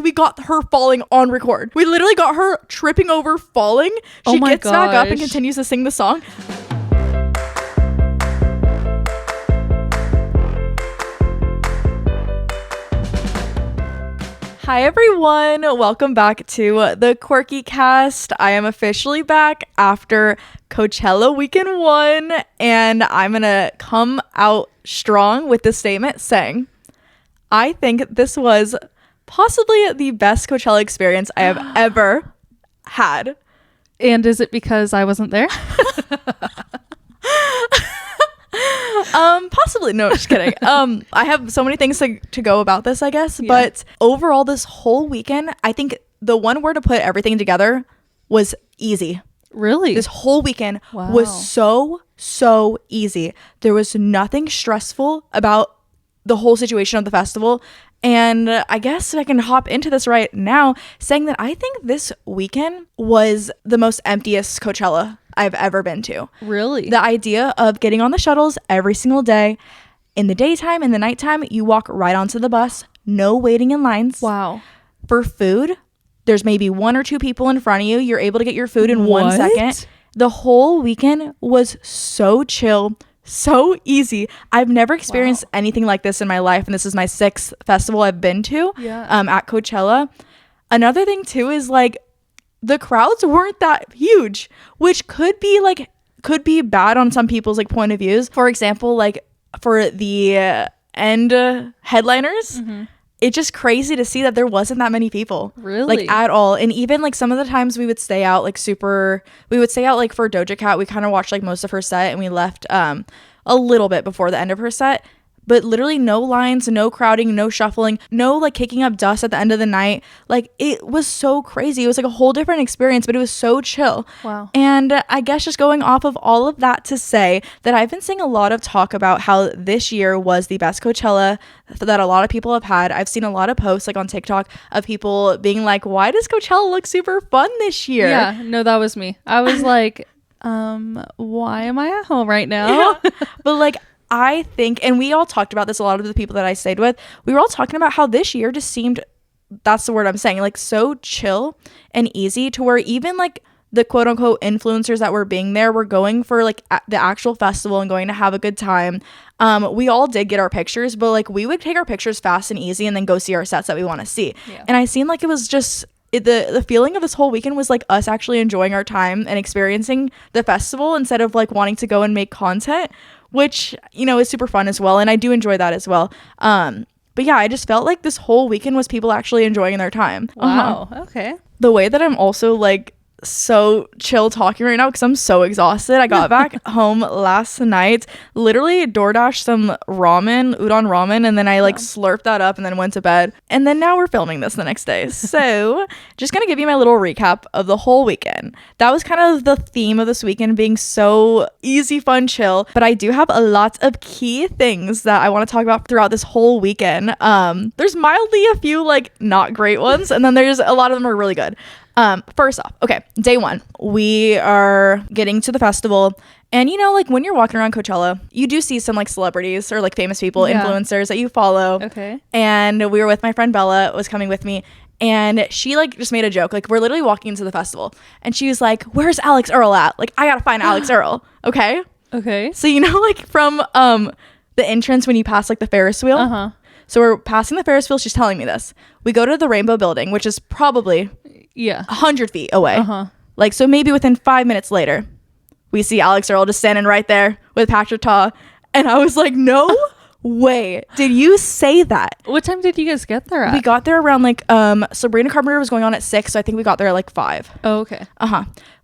We got her falling on record. We literally got her tripping over, falling. She gets back up and continues to sing the song. Hi everyone, welcome back to the Quirky Cast. I am officially back after Coachella weekend 1, and I'm gonna come out strong with this statement saying, I think this was possibly the best Coachella experience I have ever had. And is it because I wasn't there? Possibly. No, just kidding. I have so many things to go about this, I guess. Yeah. But overall, this whole weekend, I think the one word to put everything together was easy. Really? This whole weekend was so easy. There was nothing stressful about the whole situation of the festival. And I guess I can hop into this right now saying that I think this weekend was the most emptiest Coachella I've ever been to. Really? The idea of getting on the shuttles every single day, in the daytime, in the nighttime, you walk right onto the bus, no waiting in lines. Wow. For food, there's maybe 1 or 2 people in front of you. You're able to get your food in 1 second. The whole weekend was so chill, so easy. I've never experienced anything like this in my life, and this is my 6th festival I've been to at Coachella. Another thing too is like the crowds weren't that huge, which could be bad on some people's like point of views. For example, like for the end headliners, it's just crazy to see that there wasn't that many people, really, like at all. And even like some of the times we would stay out like for Doja Cat, we kind of watched like most of her set, and we left a little bit before the end of her set. But literally no lines, no crowding, no shuffling, no like kicking up dust at the end of the night. Like it was so crazy. It was like a whole different experience, but it was so chill. Wow. And I guess just going off of all of that to say that I've been seeing a lot of talk about how this year was the best Coachella that a lot of people have had. I've seen a lot of posts like on TikTok of people being like, why does Coachella look super fun this year? Yeah, no, that was me. I was like, why am I at home right now? Yeah. But like, I think, and we all talked about this, a lot of the people that I stayed with, we were all talking about how this year just seemed, that's the word I'm saying, like so chill and easy to where even like the quote unquote influencers that were being there were going for like the actual festival and going to have a good time. We all did get our pictures, but like we would take our pictures fast and easy and then go see our sets that we want to see. Yeah. And I seemed like it was just, the feeling of this whole weekend was like us actually enjoying our time and experiencing the festival instead of like wanting to go and make content, which, you know, is super fun as well. And I do enjoy that as well. But yeah, I just felt like this whole weekend was people actually enjoying their time. Wow. Okay. The way that I'm also like so chill talking right now because I'm so exhausted. I got back home last night, literally DoorDashed some udon ramen, and then I like slurped that up and then went to bed. And then now we're filming this the next day. So just gonna give you my little recap of the whole weekend. That was kind of the theme of this weekend, being so easy, fun, chill. But I do have a lot of key things that I want to talk about throughout this whole weekend. There's mildly a few like not great ones, and then there's a lot of them are really good. First off, okay, day 1, we are getting to the festival, and you know, like when you're walking around Coachella, you do see some like celebrities or like famous people, influencers that you follow. Okay. And we were with my friend Bella, was coming with me, and she like just made a joke. Like we're literally walking into the festival, and she was like, "Where's Alex Earl at? Like I gotta find Alex Earl." Okay. Okay. So you know, like from the entrance when you pass like the Ferris wheel. So we're passing the Ferris wheel. She's telling me this. We go to the Rainbow Building, which is probably 100 feet away. Like, so maybe within 5 minutes later, we see Alex Earl just standing right there with Patrick Ta. And I was like, no way. Did you say that? What time did you guys get there at? We got there around like, Sabrina Carpenter was going on at 6. So I think we got there at like 5. Oh, okay.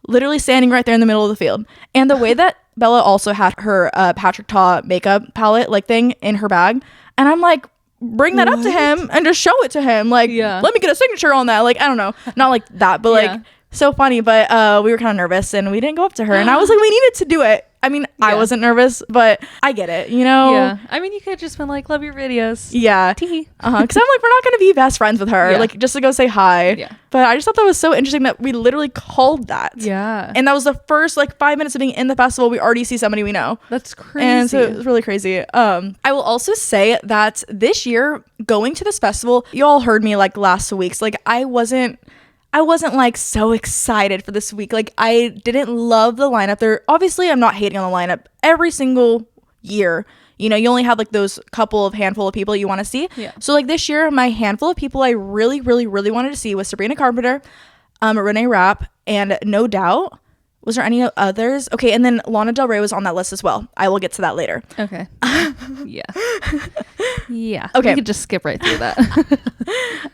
Literally standing right there in the middle of the field. And the way that Bella also had her Patrick Ta makeup palette like thing in her bag. And I'm like, bring that up to him and just show it to him. Like, let me get a signature on that. Like, I don't know. Not like that, but like so funny. But we were kind of nervous and we didn't go up to her. And I was like, we needed to do it. I mean, I wasn't nervous, but I get it, you know? Yeah. I mean, you could have just been like, love your videos. Yeah. Tee. Because I'm like, we're not going to be best friends with her. Yeah. Like, just to go say hi. Yeah. But I just thought that was so interesting that we literally called that. Yeah. And that was the first, like, 5 minutes of being in the festival. We already see somebody we know. That's crazy. And so it was really crazy. I will also say that this year, going to this festival, you all heard me, like, last week's. Like, I wasn't like so excited for this week. Like, I didn't love the lineup there. Obviously, I'm not hating on the lineup. Every single year, you know, you only have like those handful of people you want to see. Yeah. So like this year, my handful of people I really, really, really wanted to see was Sabrina Carpenter, Renee Rapp, and No Doubt. Was there any others? Okay, and then Lana Del Rey was on that list as well. I will get to that later. Okay. Yeah. Yeah. Okay. We could just skip right through that.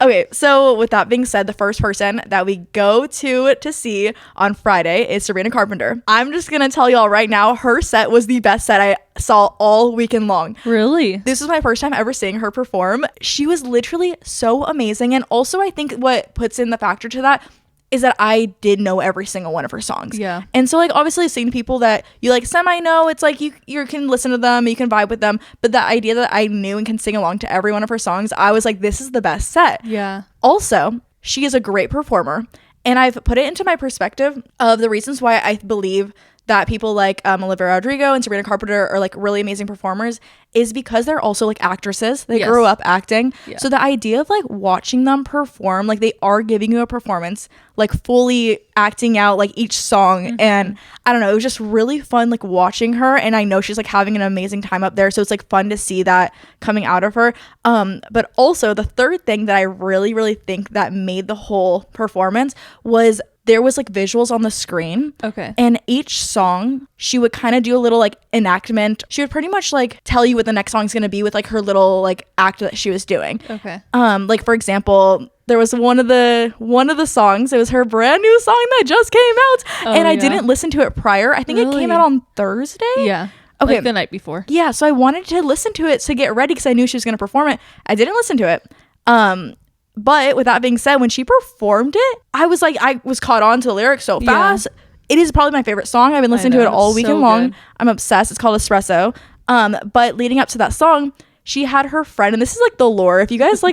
Okay, so with that being said, the first person that we go to see on Friday is Sabrina Carpenter. I'm just gonna tell y'all right now, her set was the best set I saw all weekend long. Really? This was my first time ever seeing her perform. She was literally so amazing. And also, I think what puts in the factor to that is that I did know every single one of her songs. Yeah. And so, like, obviously seeing people that you like semi-know, it's like you can listen to them, you can vibe with them. But the idea that I knew and can sing along to every one of her songs, I was like, this is the best set. Yeah. Also, she is a great performer. And I've put it into my perspective of the reasons why I believe that people like Olivia Rodrigo and Sabrina Carpenter are like really amazing performers is because they're also like actresses. They grew up acting. Yeah. So the idea of like watching them perform, like they are giving you a performance, like fully acting out like each song. Mm-hmm. And I don't know, it was just really fun like watching her. And I know she's like having an amazing time up there. So it's like fun to see that coming out of her. But also the third thing that I really, really think that made the whole performance was there was like visuals on the screen. Okay. And each song, she would kind of do a little like enactment. She would pretty much like tell you what the next song's gonna be with like her little like act that she was doing. Okay. Like for example, there was one of the songs. It was her brand new song that just came out, and I didn't listen to it prior. I think it came out on Thursday. Yeah. Okay. Like the night before. Yeah. So I wanted to listen to it to get ready because I knew she was gonna perform it. I didn't listen to it. But with that being said, when she performed it, I was caught on to the lyrics so fast. Yeah. It is probably my favorite song. I've been listening to it all weekend long. Good. I'm obsessed. It's called Espresso. But leading up to that song, she had her friend, and this is like the lore. If you guys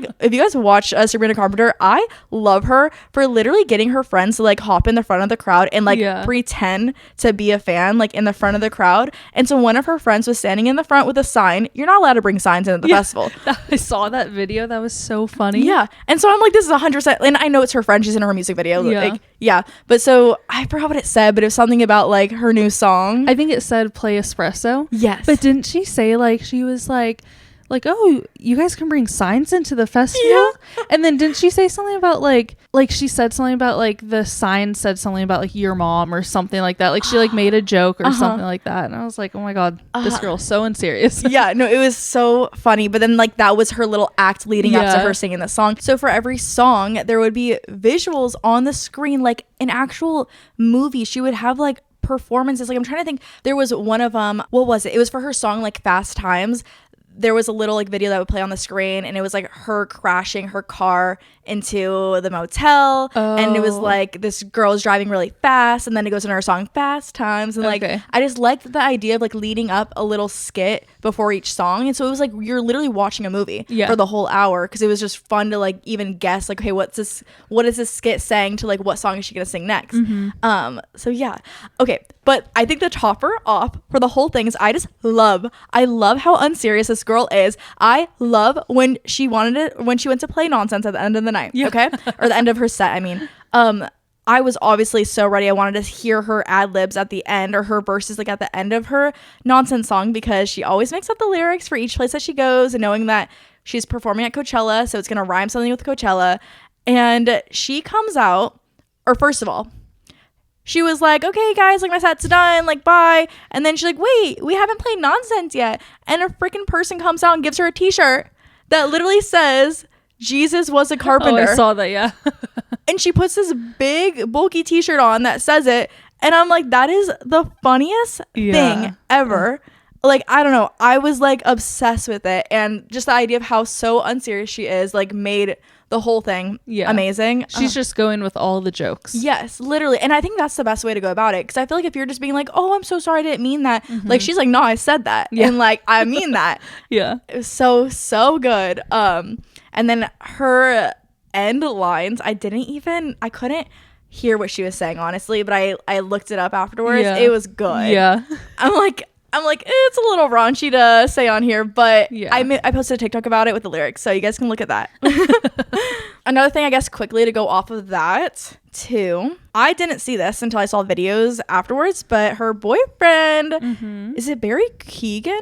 watch Sabrina Carpenter, I love her for literally getting her friends to like hop in the front of the crowd and like pretend to be a fan like in the front of the crowd. And so one of her friends was standing in the front with a sign. You're not allowed to bring signs into the festival. I saw that video. That was so funny. Yeah. And so I'm like, this is 100%, and I know it's her friend. She's in her music video. Yeah. But so I forgot what it said, but it was something about like her new song. I think it said play espresso. Yes. But didn't she say like she was like, oh, you guys can bring signs into the festival? Yeah. And then didn't she say something about like she said something about like the sign said something about like your mom or something like that. Like she like made a joke or something like that. And I was like, oh my God, this girl's so unserious. Yeah, no, it was so funny. But then like that was her little act leading up to her singing the song. So for every song, there would be visuals on the screen, like an actual movie. She would have like performances. Like I'm trying to think. There was one of what was it? It was for her song like Fast Times. There was a little like video that would play on the screen, and it was like her crashing her car into the motel. And it was like this girl's driving really fast, and then it goes into her song Fast Times. And like I just liked the idea of like leading up a little skit before each song. And so it was like you're literally watching a movie for the whole hour, because it was just fun to like even guess like, okay, what is this skit saying to like what song is she gonna sing next? So yeah. Okay. But I think the topper off for the whole thing is I love how unserious this girl is. I love when she went to play nonsense at the end of the night. Okay. Or the end of her set. I mean, I was obviously so ready. I wanted to hear her ad libs at the end, or her verses like at the end of her nonsense song, because she always makes up the lyrics for each place that she goes, and knowing that she's performing at Coachella, so it's going to rhyme something with Coachella. And she comes out, or first of all, she was like, okay, guys, like my set's done, like bye. And then she's like, wait, we haven't played nonsense yet. And a freaking person comes out and gives her a t-shirt that literally says, Jesus was a carpenter. Oh, I saw that, yeah. And she puts this big, bulky t-shirt on that says it. And I'm like, that is the funniest thing ever. Like, I don't know. I was like obsessed with it. And just the idea of how so unserious she is, like, made the whole thing. Yeah. Amazing. She's just going with all the jokes. Yes, literally. And I think that's the best way to go about it. Because I feel like if you're just being like, oh, I'm so sorry, I didn't mean that. Like, she's like, no, I said that. Yeah. And like, I mean that. Yeah. It was so good. And then her end lines, I couldn't hear what she was saying, honestly, but I looked it up afterwards. Yeah. It was good. Yeah. I'm like, it's a little raunchy to say on here, but Yeah. I posted a TikTok about it with the lyrics, so you guys can look at that. Another thing, I guess, quickly to go off of that, too. I didn't see this until I saw videos afterwards, but her boyfriend, is it Barry Keoghan,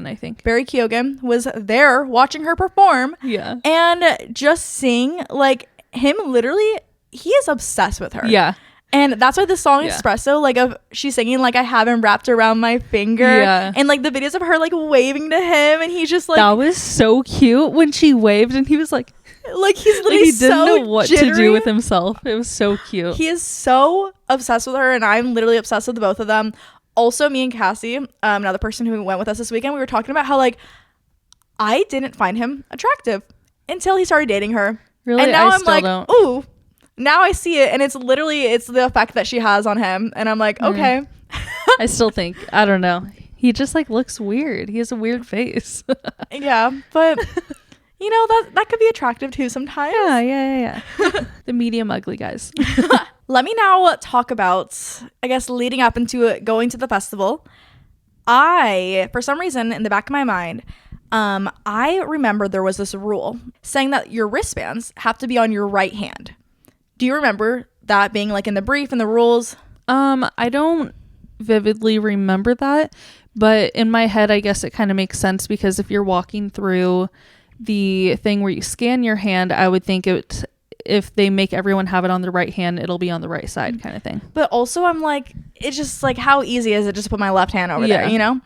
I think. Barry Keoghan was there watching her perform. Yeah. And just sing, like, him literally, he is obsessed with her. Yeah. And that's why the song Yeah. Espresso, like, she's singing, like, I have him wrapped around my finger. Yeah. And, like, the videos of her, like, waving to him. And he's just, like... That was so cute when she waved and he was like... Like, he's literally he didn't so know what jittery. to do with himself. It was so cute. He is so obsessed with her. And I'm literally obsessed with the both of them. Also, me and Cassie, another person who went with us this weekend, we were talking about how, like, I didn't find him attractive until he started dating her. Really? And now I I'm still like, don't. ooh, now I see it. And it's the effect that she has on him. And I'm like, okay. I still think, I don't know. He just like looks weird. He has a weird face. Yeah, but you know, that could be attractive too sometimes. Yeah. The medium ugly guys. Let me now talk about, I guess, leading up into going to the festival. For some reason, in the back of my mind, I remember there was this rule saying that your wristbands have to be on your right hand. Do you remember that being like in the brief and the rules? I don't vividly remember that, but in my head, I guess it kind of makes sense because if you're walking through the thing where you scan your hand, I would think if they make everyone have it on the right hand, it'll be on the right side kind of thing. But also I'm like, it's just like, how easy is it just to put my left hand over there, you know?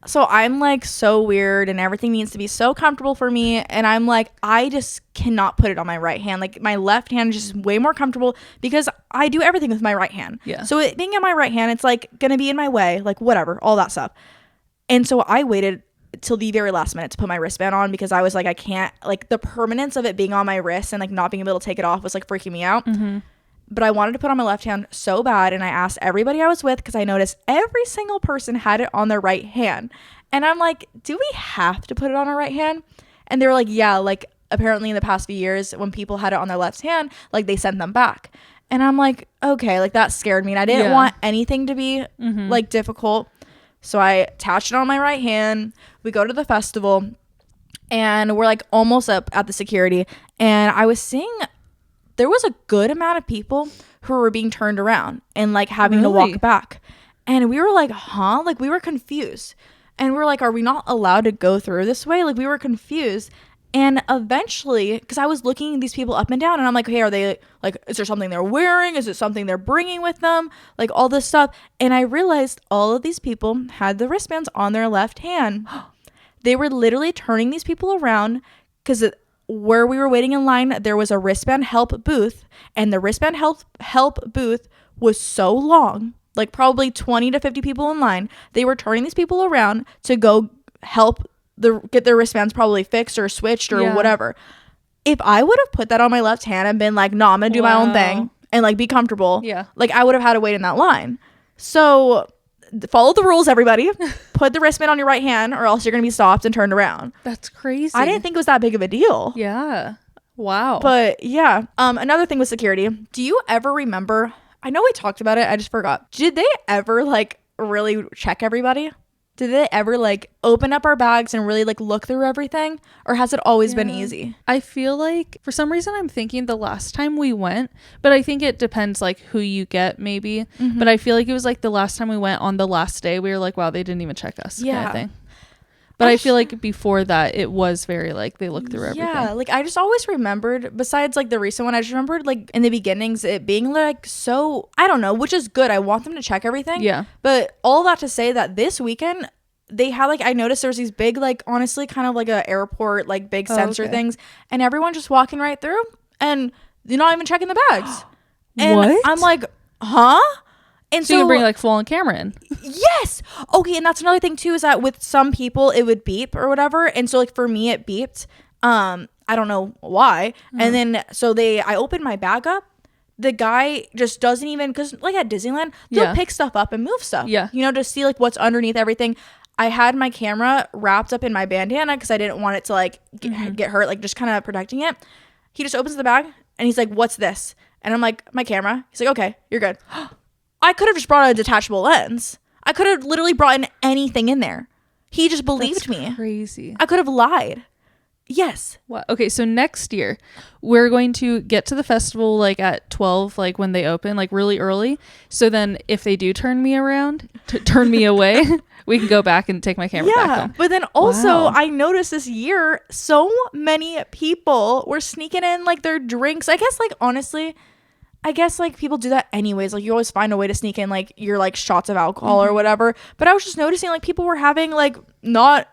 So I'm like so weird and everything needs to be so comfortable for me. And I'm like, I just cannot put it on my right hand. Like my left hand is just way more comfortable because I do everything with my right hand. Yeah. So it being in my right hand, it's like going to be in my way, like whatever, all that stuff. And so I waited till the very last minute to put my wristband on because I was like, I can't, like the permanence of it being on my wrist and like not being able to take it off was like freaking me out. But I wanted to put on my left hand so bad. And I asked everybody I was with because I noticed every single person had it on their right hand. And I'm like, do we have to put it on our right hand? And they were like, yeah, like apparently in the past few years when people had it on their left hand, like they sent them back. And I'm like, okay, like that scared me. And I didn't want anything to be like difficult. So I attached it on my right hand. We go to the festival and we're like almost up at the security. And I was seeing there was a good amount of people who were being turned around and like having to walk back. And we were like, huh? Like we were confused. And we were like, are we not allowed to go through this way? Like we were confused. And eventually, because I was looking these people up and down and I'm like, hey, are they like, is there something they're wearing? Is it something they're bringing with them? Like all this stuff. And I realized all of these people had the wristbands on their left hand. They were literally turning these people around because where we were waiting in line, there was a wristband help booth. And the wristband help booth was so long, like probably 20 to 50 people in line. They were turning these people around to go help get their wristbands probably fixed or switched or whatever. If I would have put that on my left hand and been like, no, I'm gonna do my own thing and like be comfortable, like I would have had to wait in that line. So follow the rules, everybody. Put the wristband on your right hand or else you're gonna be stopped and turned around. That's crazy. I didn't think it was that big of a deal. Yeah. Wow. But yeah, another thing with security, do you ever remember, I know we talked about it, I just forgot, did they ever like really check everybody? Did they ever like open up our bags and really like look through everything? Or has it always been easy? I feel like for some reason I'm thinking the last time we went, but I think it depends like who you get maybe. But I feel like it was like the last time we went on the last day, we were like, wow, they didn't even check us kind of thing. But I feel like before that, it was very like they looked through everything. Yeah, like I just always remembered, besides like the recent one, I just remembered like in the beginnings it being like so, I don't know, which is good. I want them to check everything. Yeah. But all that to say that this weekend, they had like, I noticed there was these big, like honestly kind of like a airport, like big sensor things. And everyone just walking right through and you're not even checking the bags. And what? I'm like, huh? And so you can bring like full on camera in. Yes. Okay. And that's another thing too, is that with some people it would beep or whatever. And so like for me, it beeped. I don't know why. And then I opened my bag up. The guy just doesn't even, because like at Disneyland, they'll pick stuff up and move stuff. Yeah. You know, to see like what's underneath everything. I had my camera wrapped up in my bandana because I didn't want it to like get hurt, like just kind of protecting it. He just opens the bag and he's like, "What's this?" And I'm like, "My camera." He's like, "Okay, you're good." I could have just brought a detachable lens. I could have literally brought in anything in there. He just believed me. Crazy. I could have lied. Yes. Wow. Okay, so next year we're going to get to the festival like at 12, like when they open, like really early. So then if they do turn me around, turn me away, we can go back and take my camera back home. But then also I noticed this year so many people were sneaking in like their drinks. I guess like honestly, like people do that anyways. Like you always find a way to sneak in like your like shots of alcohol or whatever. But I was just noticing like people were having like, not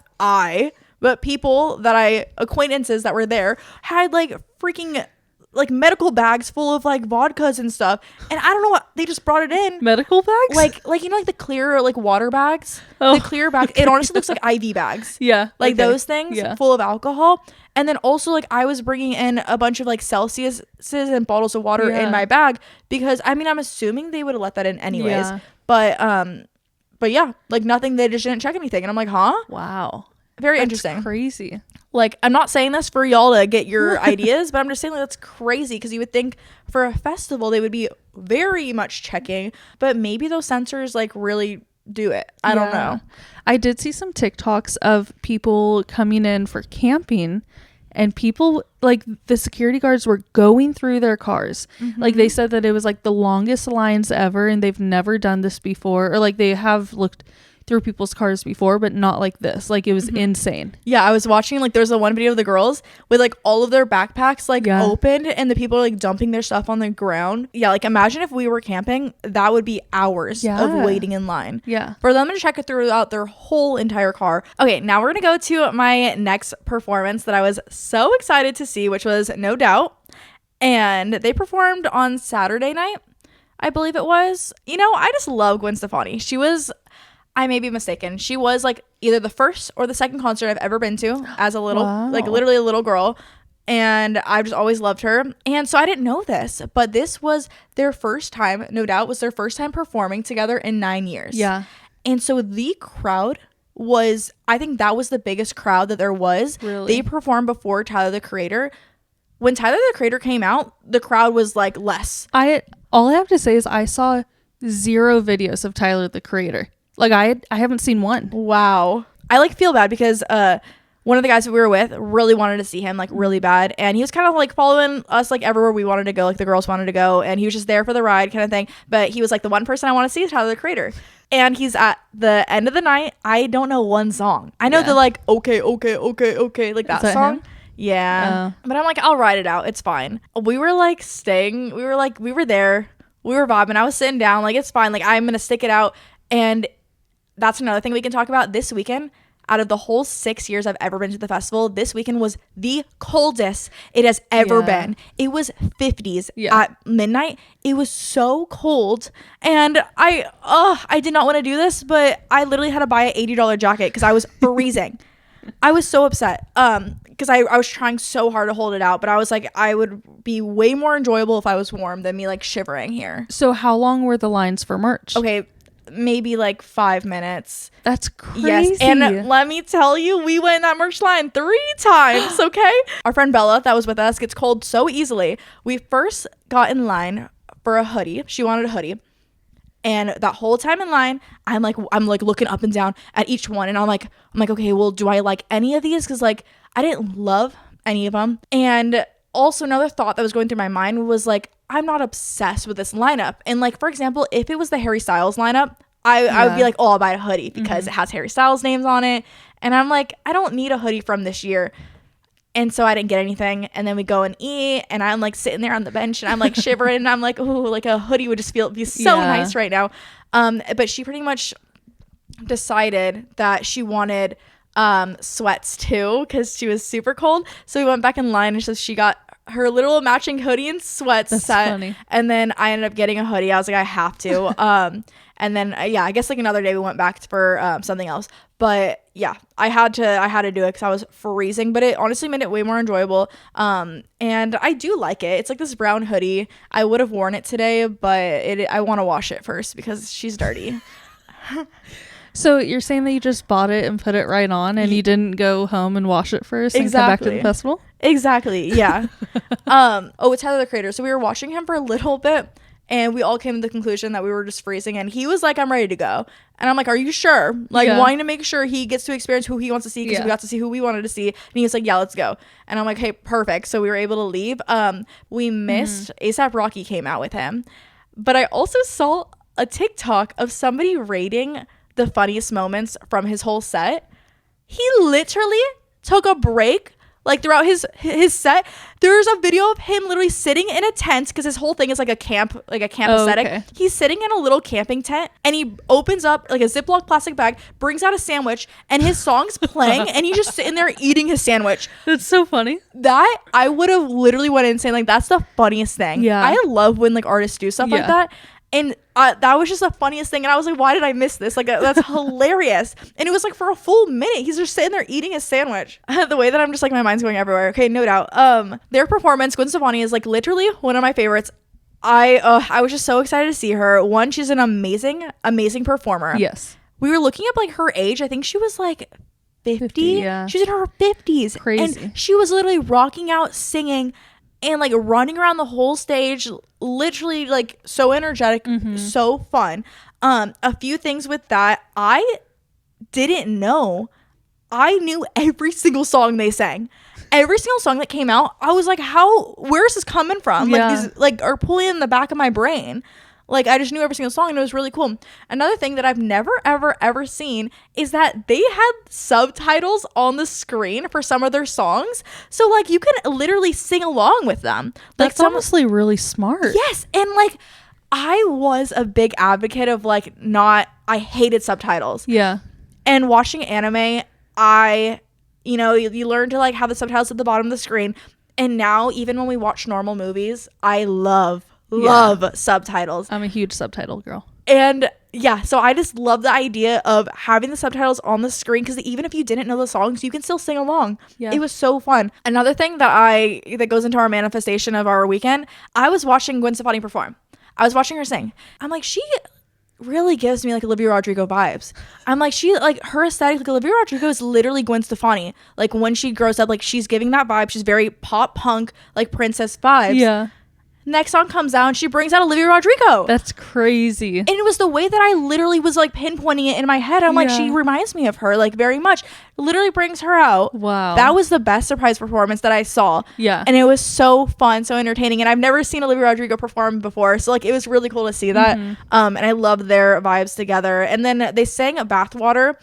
but people that acquaintances that were there had like freaking like medical bags full of like vodkas and stuff. And I don't know what, they just brought it in. Medical bags? Like you know, like the clear like water bags. The clear bag. Okay. It honestly looks like IV bags. Yeah. Like those things full of alcohol. And then also like I was bringing in a bunch of like Celsiuses and bottles of water in my bag because I mean I'm assuming they would have let that in anyways. Yeah. But yeah, like nothing, they just didn't check anything. And I'm like, huh? Wow. Very That's interesting. Crazy. Like, I'm not saying this for y'all to get your ideas, but I'm just saying like, that's crazy because you would think for a festival they would be very much checking, but maybe those sensors like really do it. I don't know. I did see some TikToks of people coming in for camping and people like the security guards were going through their cars. Like they said that it was like the longest lines ever and they've never done this before, or like they have looked through people's cars before, but not like this. Like it was insane. Yeah, I was watching like there's the one video of the girls with like all of their backpacks like opened and the people are like dumping their stuff on the ground. Yeah, like imagine if we were camping, that would be hours of waiting in line. Yeah. For them to check it throughout their whole entire car. Okay, now we're gonna go to my next performance that I was so excited to see, which was No Doubt. And they performed on Saturday night, I believe it was. You know, I just love Gwen Stefani. I may be mistaken. She was like either the first or the second concert I've ever been to as a little, like literally a little girl. And I've just always loved her. And so I didn't know this, but this was their first time, No Doubt, was their first time performing together in 9 years. Yeah. And so the crowd I think that was the biggest crowd that there was. Really? They performed before Tyler, the Creator. When Tyler, the Creator came out, the crowd was like less. All I have to say is I saw 0 videos of Tyler, the Creator. Like I haven't seen one. Wow. I like feel bad because one of the guys that we were with really wanted to see him like really bad, and he was kind of like following us like everywhere we wanted to go, like the girls wanted to go, and he was just there for the ride kind of thing. But he was like, the one person I want to see is Tyler, the Creator. And he's at the end of the night. I don't know one song. I know the like okay like that song. Him? Yeah. But I'm like, I'll ride it out. It's fine. We were like staying. We were there. We were vibing. I was sitting down. Like, it's fine. Like, I'm going to stick it out. And that's another thing we can talk about. This weekend, out of the whole 6 years I've ever been to the festival, this weekend was the coldest it has ever been. It was 50s at midnight. It was so cold. And I did not want to do this, but I literally had to buy an $80 jacket because I was freezing. I was so upset because I was trying so hard to hold it out, but I was like, I would be way more enjoyable if I was warm than me like shivering here. So how long were the lines for merch? Okay, maybe like 5 minutes. That's crazy. Yes, and let me tell you, we went in that merch line 3 times, okay? Our friend Bella that was with us gets cold so easily. We first got in line for a hoodie. She wanted a hoodie. And that whole time in line, I'm like looking up and down at each one, and I'm like, okay, well, do I like any of these? Because like I didn't love any of them. And also another thought that was going through my mind was like, I'm not obsessed with this lineup. And like, for example, if it was the Harry Styles lineup, I would be like, oh, I'll buy a hoodie because it has Harry Styles names on it. And I'm like, I don't need a hoodie from this year. And so I didn't get anything. And then we go and eat, and I'm like sitting there on the bench, and I'm like shivering, and I'm like, oh, like a hoodie would just be so nice right now. But she pretty much decided that she wanted sweats too because she was super cold. So we went back in line, and so she got her little matching hoodie and sweats That's set. funny. And then I ended up getting a hoodie. I was like, I have to. And then yeah, I guess like another day we went back for something else. But yeah, I had to do it because I was freezing. But it honestly made it way more enjoyable. And I do like it. It's like this brown hoodie. I would have worn it today, but I want to wash it first because she's dirty. So you're saying that you just bought it and put it right on, and you didn't go home and wash it first and come back to the festival? Exactly. Yeah. It's Tyler the Creator. So we were watching him for a little bit, and we all came to the conclusion that we were just freezing. And he was like, "I'm ready to go," and I'm like, "Are you sure?" Like wanting to make sure he gets to experience who he wants to see because we got to see who we wanted to see. And he was like, "Yeah, let's go." And I'm like, "Hey, perfect." So we were able to leave. We missed A$AP Rocky came out with him, but I also saw a TikTok of somebody rating the funniest moments from his whole set. He literally took a break like throughout his set. There's a video of him literally sitting in a tent because his whole thing is like a camp aesthetic. Okay. He's sitting in a little camping tent and he opens up like a Ziploc plastic bag, brings out a sandwich, and his song's playing and he's just sitting there eating his sandwich. That's so funny. That I would have literally went insane. Like that's the funniest thing. Yeah, I love when like artists do stuff like that. And that was just the funniest thing. And I was like, why did I miss this? Like, that's hilarious. And it was like for a full minute. He's just sitting there eating his sandwich. The way that I'm just like, my mind's going everywhere. Okay, no doubt. Their performance, Gwen Stefani, is like literally one of my favorites. I was just so excited to see her. One, she's an amazing, amazing performer. Yes. We were looking up like her age. I think she was like 50. Yeah. She's in her 50s. Crazy. And she was literally rocking out, singing, and like running around the whole stage, literally like so energetic, so fun. A few things with that, I didn't know. I knew every single song they sang. Every single song that came out, I was like, where is this coming from? Yeah. Like these like are pulling in the back of my brain. Like I just knew every single song and it was really cool. Another thing that I've never ever seen is that they had subtitles on the screen for some of their songs. So like you can literally sing along with them. Like that's honestly really smart. Yes. And like I was a big advocate of like I hated subtitles. Yeah. And watching anime, you learn to like have the subtitles at the bottom of the screen. And now even when we watch normal movies, I love subtitles. I'm a huge subtitle girl. And yeah, so I just love the idea of having the subtitles on the screen because even if you didn't know the songs, you can still sing along. Yeah. It was so fun. Another thing that goes into our manifestation of our weekend, I was watching Gwen Stefani perform. I was watching her sing. I'm like, she really gives me like Olivia Rodrigo vibes. I'm like, she like her aesthetic, like Olivia Rodrigo is literally Gwen Stefani. Like when she grows up, like she's giving that vibe. She's very pop punk, like princess vibes. Yeah. Next song comes out and she brings out Olivia Rodrigo. That's crazy. And it was the way that I literally was like pinpointing it in my head. I'm like, she reminds me of her like very much. Literally brings her out. Wow. That was the best surprise performance that I saw. Yeah. And it was so fun, so entertaining. And I've never seen Olivia Rodrigo perform before. So like it was really cool to see that. And I loved their vibes together. And then they sang Bathwater.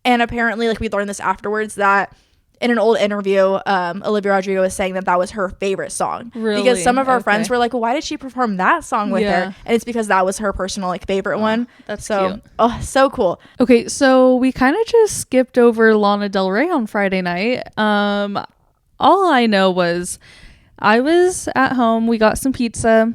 And apparently like we learned this afterwards that in an old interview, Olivia Rodrigo was saying that was her favorite song. Really? Because some of our friends were like, well, why did she perform that song with her? And it's because that was her personal like favorite one. That's so cute. Oh, so cool. Okay, so we kind of just skipped over Lana Del Rey on Friday night. All I know was I was at home. We got some pizza,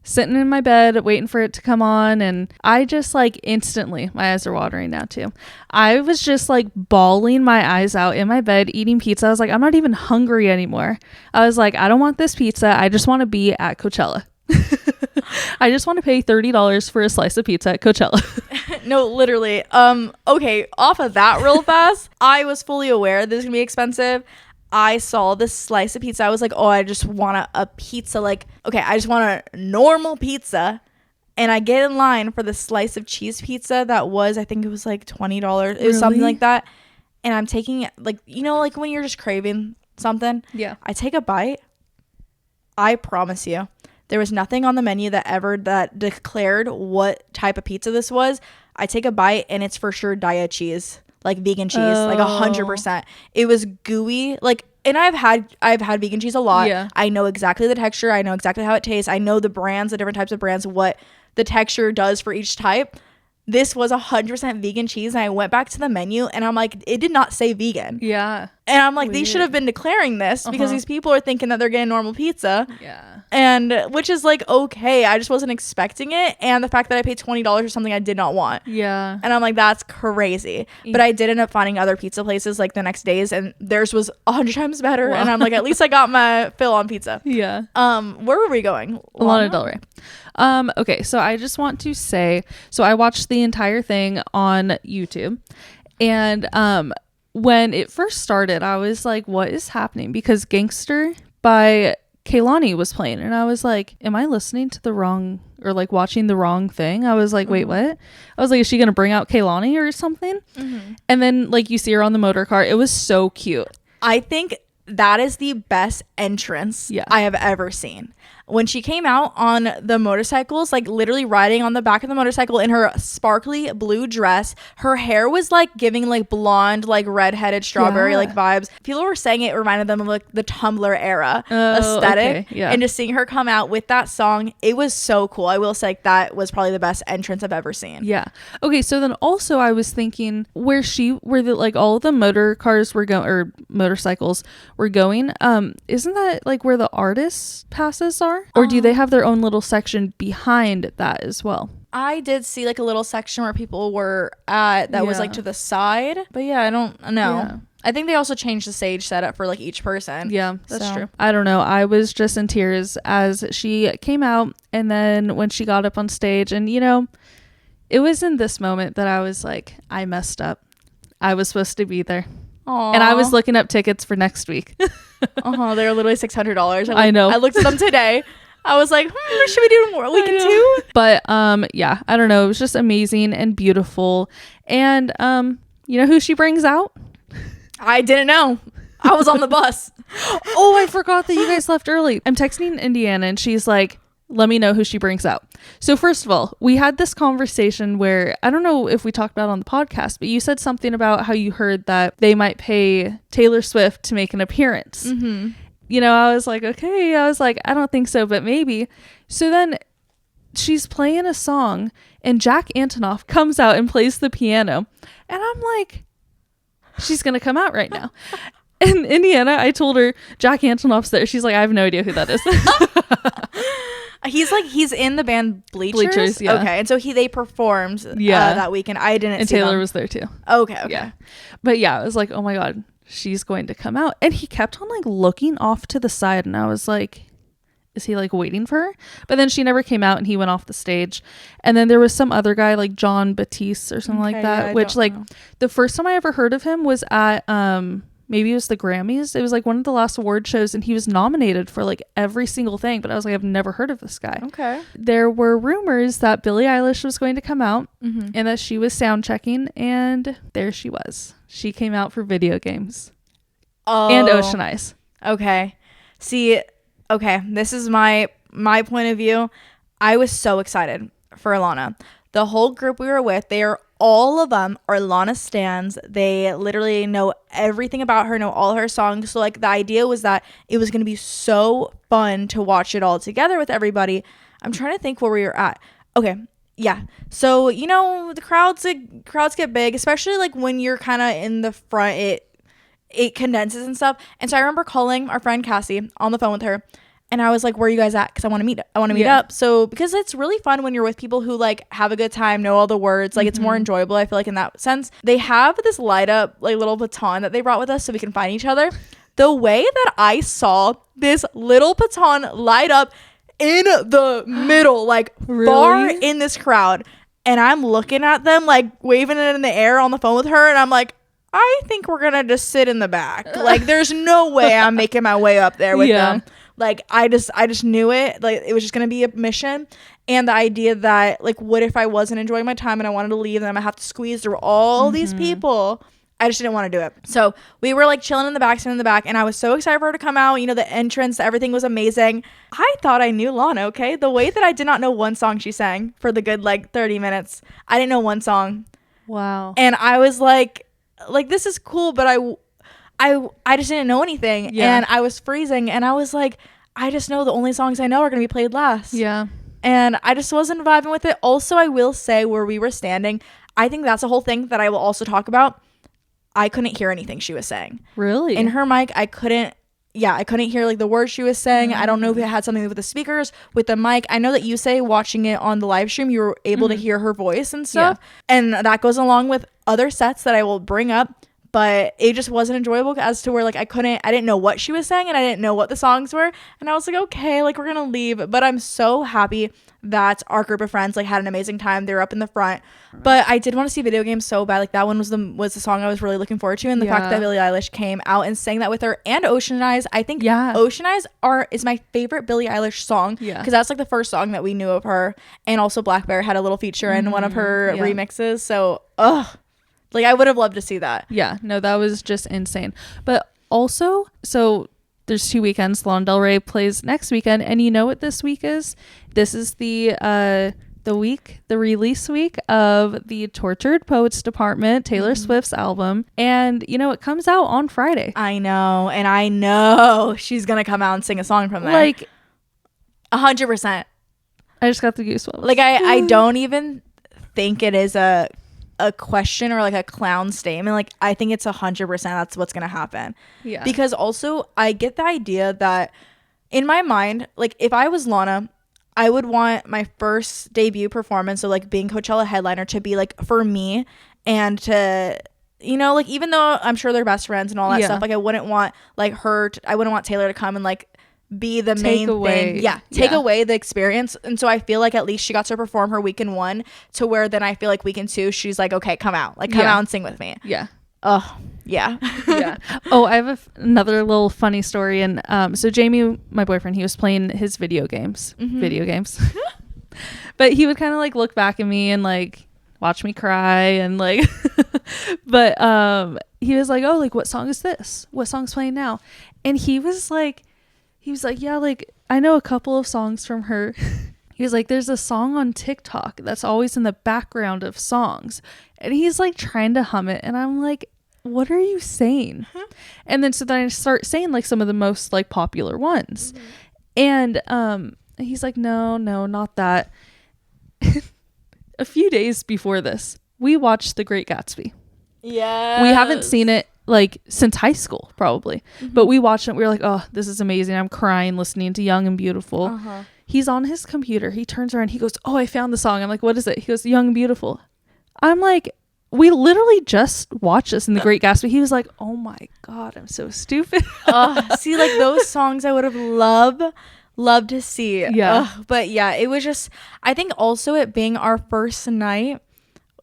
sitting in my bed waiting for it to come on, and I just like instantly, my eyes are watering now too. I was just like bawling my eyes out in my bed eating pizza. I was like, I'm not even hungry anymore. I was like, I don't want this pizza. I just want to be at Coachella. I just want to pay $30 for a slice of pizza at Coachella. No, literally. Okay, off of that real fast, I was fully aware this is gonna be expensive. I saw this slice of pizza. I was like, oh, I just want a pizza. Like, okay, I just want a normal pizza. And I get in line for the slice of cheese pizza that was, I think it was like $20. It was something like that. And I'm taking, like, like when you're just craving something. Yeah. I take a bite. I promise you, there was nothing on the menu that declared what type of pizza this was. I take a bite and it's for sure Daiya cheese. Like vegan cheese, like 100%. It was gooey, like, and I've had vegan cheese a lot. Yeah. I know exactly the texture. I know exactly how it tastes. I know the brands, the different types of brands, what the texture does for each type. This was 100% vegan cheese, and I went back to the menu, and I'm like, it did not say vegan. Yeah. And I'm like, they should have been declaring this because these people are thinking that they're getting normal pizza. Yeah. And which is like, okay, I just wasn't expecting it. And the fact that I paid $20 for something I did not want. Yeah. And I'm like, that's crazy. But I did end up finding other pizza places like the next days, and theirs was 100 times better. Wow. And I'm like, at least I got my fill on pizza. Yeah. Where were we going? Lana Del Rey. Okay, so I just want to say, so I watched the entire thing on YouTube, and when it first started, I was like, what is happening? Because Gangster by Kehlani was playing, and I was like, am I listening to the wrong, or like watching the wrong thing? I was like, wait, what? I was like, is she gonna bring out Kehlani or something? And then like you see her on the motor car. It was so cute. I think that is the best entrance I have ever seen. When she came out on the motorcycles, like literally riding on the back of the motorcycle in her sparkly blue dress, her hair was like giving like blonde, like redheaded strawberry like vibes. People were saying it reminded them of like the Tumblr era aesthetic. Okay. And just seeing her come out with that song, it was so cool. I will say like, that was probably the best entrance I've ever seen. Yeah. Okay. So then also I was thinking where the like all of the motor cars were going, or motorcycles were going. Isn't that like where the artists' passes are? Or do they have their own little section behind that as well? I did see like a little section where people were at that was like to the side. But yeah, I don't know. Yeah. I think they also changed the stage setup for like each person. Yeah, that's true. I don't know. I was just in tears as she came out, and then when she got up on stage, and you know, it was in this moment that I was like, I messed up. I was supposed to be there. Aww. And I was looking up tickets for next week. They're literally $600. I know. I looked at them today. I was like, should we do more? We can too. But yeah, I don't know. It was just amazing and beautiful. And you know who she brings out? I didn't know. I was on the bus. Oh, I forgot that you guys left early. I'm texting Indiana, and she's like, let me know who she brings out. So first of all, we had this conversation where, I don't know if we talked about it on the podcast, but you said something about how you heard that they might pay Taylor Swift to make an appearance. You know, I was like, okay. I was like, I don't think so, but maybe. So then she's playing a song, and Jack Antonoff comes out and plays the piano. And I'm like, she's going to come out right now. And Indiana, I told her, Jack Antonoff's there. She's like, I have no idea who that is. He's in the band Bleachers. Yeah. Okay, and so they performed that weekend. I didn't. And see Taylor them. was there too. Okay. Yeah, but yeah, I was like, oh my god, she's going to come out, and he kept on like looking off to the side, and I was like, is he like waiting for her? But then she never came out, and he went off the stage, and then there was some other guy like John Batiste or something like that, which like the first time I ever heard of him was at maybe it was the Grammys. It was like one of the last award shows, and he was nominated for like every single thing, but I was like, I've never heard of this guy. Okay. There were rumors that Billie Eilish was going to come out and that she was sound checking, and there she was. She came out for Video Games. And Ocean Eyes. Okay. See, okay, this is my point of view. I was so excited for Lana. The whole group we were with, all of them are Lana stans. They literally know everything about her, know all her songs. So like the idea was that it was going to be so fun to watch it all together with everybody. I'm trying to think where we were at. Okay. Yeah. So, you know, the crowds get big, especially like when you're kind of in the front, it condenses and stuff. And so I remember calling our friend Cassie on the phone with her. And I was like, where are you guys at? Because I want to meet up. So because it's really fun when you're with people who like have a good time, know all the words. Like it's more enjoyable, I feel like, in that sense. They have this light up like little baton that they brought with us so we can find each other. The way that I saw this little baton light up in the middle, like far in this crowd. And I'm looking at them like waving it in the air on the phone with her. And I'm like, I think we're going to just sit in the back. Like there's no way I'm making my way up there with them. Like I just knew it. Like it was just gonna be a mission, and the idea that like, what if I wasn't enjoying my time and I wanted to leave, and I'm gonna have to squeeze through all these people. I just didn't want to do it. So we were like chilling in the back, sitting in the back, and I was so excited for her to come out. You know, the entrance, everything was amazing. I thought I knew Lana. Okay, the way that I did not know one song she sang for the good like 30 minutes. I didn't know one song. Wow. And I was like this is cool, but I just didn't know anything, and I was freezing, and I was like, I just know the only songs I know are going to be played last. Yeah. And I just wasn't vibing with it. Also, I will say where we were standing, I think that's a whole thing that I will also talk about. I couldn't hear anything she was saying. Really? In her mic, I couldn't hear like the words she was saying. I don't know if it had something with the speakers, with the mic. I know that you say watching it on the live stream, you were able to hear her voice and stuff. Yeah. And that goes along with other sets that I will bring up. But it just wasn't enjoyable as to where like I didn't know what she was saying and I didn't know what the songs were. And I was like, okay, like we're going to leave. But I'm so happy that our group of friends like had an amazing time. They were up in the front. But I did want to see Video Games so bad. Like that one was the song I was really looking forward to. And the fact that Billie Eilish came out and sang that with her and Ocean Eyes. I think Ocean Eyes is my favorite Billie Eilish song. Yeah. Because that's like the first song that we knew of her. And also Black Bear had a little feature in one of her remixes. So, like, I would have loved to see that. Yeah, no, that was just insane. But also, so there's 2 weekends. Lana Del Rey plays next weekend. And you know what this week is? This is the release week of the Tortured Poets Department, Taylor Swift's album. And, you know, it comes out on Friday. I know. And I know she's going to come out and sing a song from there. Like, 100%. I just got the goosebumps. Like, I don't even think it is a question or like a clown statement. Like I think it's 100% that's what's gonna happen. Yeah. Because also I get the idea that in my mind, like if I was Lana, I would want my first debut performance, so like being Coachella headliner, to be like for me and to, you know, like even though I'm sure they're best friends and all that stuff, like I wouldn't want like I wouldn't want Taylor to come and like be the main thing. Take away the experience. And so I feel like at least she got to perform her weekend 1 to where then I feel like weekend 2 she's like, okay, come out and sing with me. Oh yeah. Oh, I have another little funny story. And so Jamie, my boyfriend, he was playing his video games but he would kind of like look back at me and like watch me cry and like but he was like, oh, like what song is this, what song's playing now? And he was like, yeah, like I know a couple of songs from her. He was like, there's a song on TikTok that's always in the background of songs. And he's like trying to hum it. And I'm like, what are you saying? And then so then I start saying like some of the most like popular ones. And he's like, no, not that. A few days before this, we watched The Great Gatsby. Yeah. We haven't seen it like since high school probably, but we watched it. We were like, oh, this is amazing. I'm crying listening to Young and Beautiful. He's on his computer. He turns around. He goes, oh, I found the song. I'm like, what is it? He goes, Young and Beautiful. I'm like, we literally just watched this in The Great Gatsby. He was like, oh my God, I'm so stupid. See, like those songs I would have loved to see. But yeah, it was just, I think also it being our first night,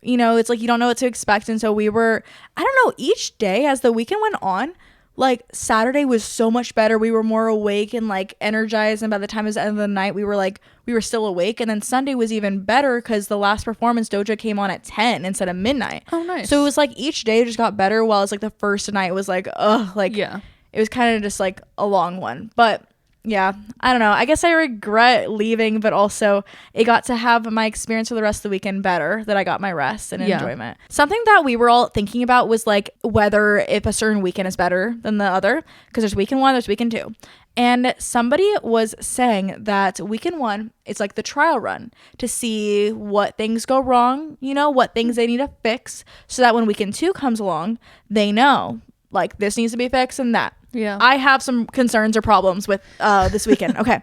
you know, it's like you don't know what to expect. And so we were, I don't know, each day as the weekend went on, like Saturday was so much better. We were more awake and like energized. And by the time it was the end of the night, we were still awake. And then Sunday was even better because the last performance, Doja, came on at 10 instead of midnight. Oh, nice. So it was like each day just got better, while it's like the first night was like, it was kind of just like a long one. But yeah, I don't know. I guess I regret leaving, but also it got to have my experience for the rest of the weekend better, that I got my rest and enjoyment. Something that we were all thinking about was like whether if a certain weekend is better than the other, because there's weekend 1, there's weekend 2. And somebody was saying that weekend 1, it's like the trial run to see what things go wrong, you know, what things they need to fix, so that when weekend 2 comes along, they know like this needs to be fixed and that. Yeah. I have some concerns or problems with this weekend. Okay.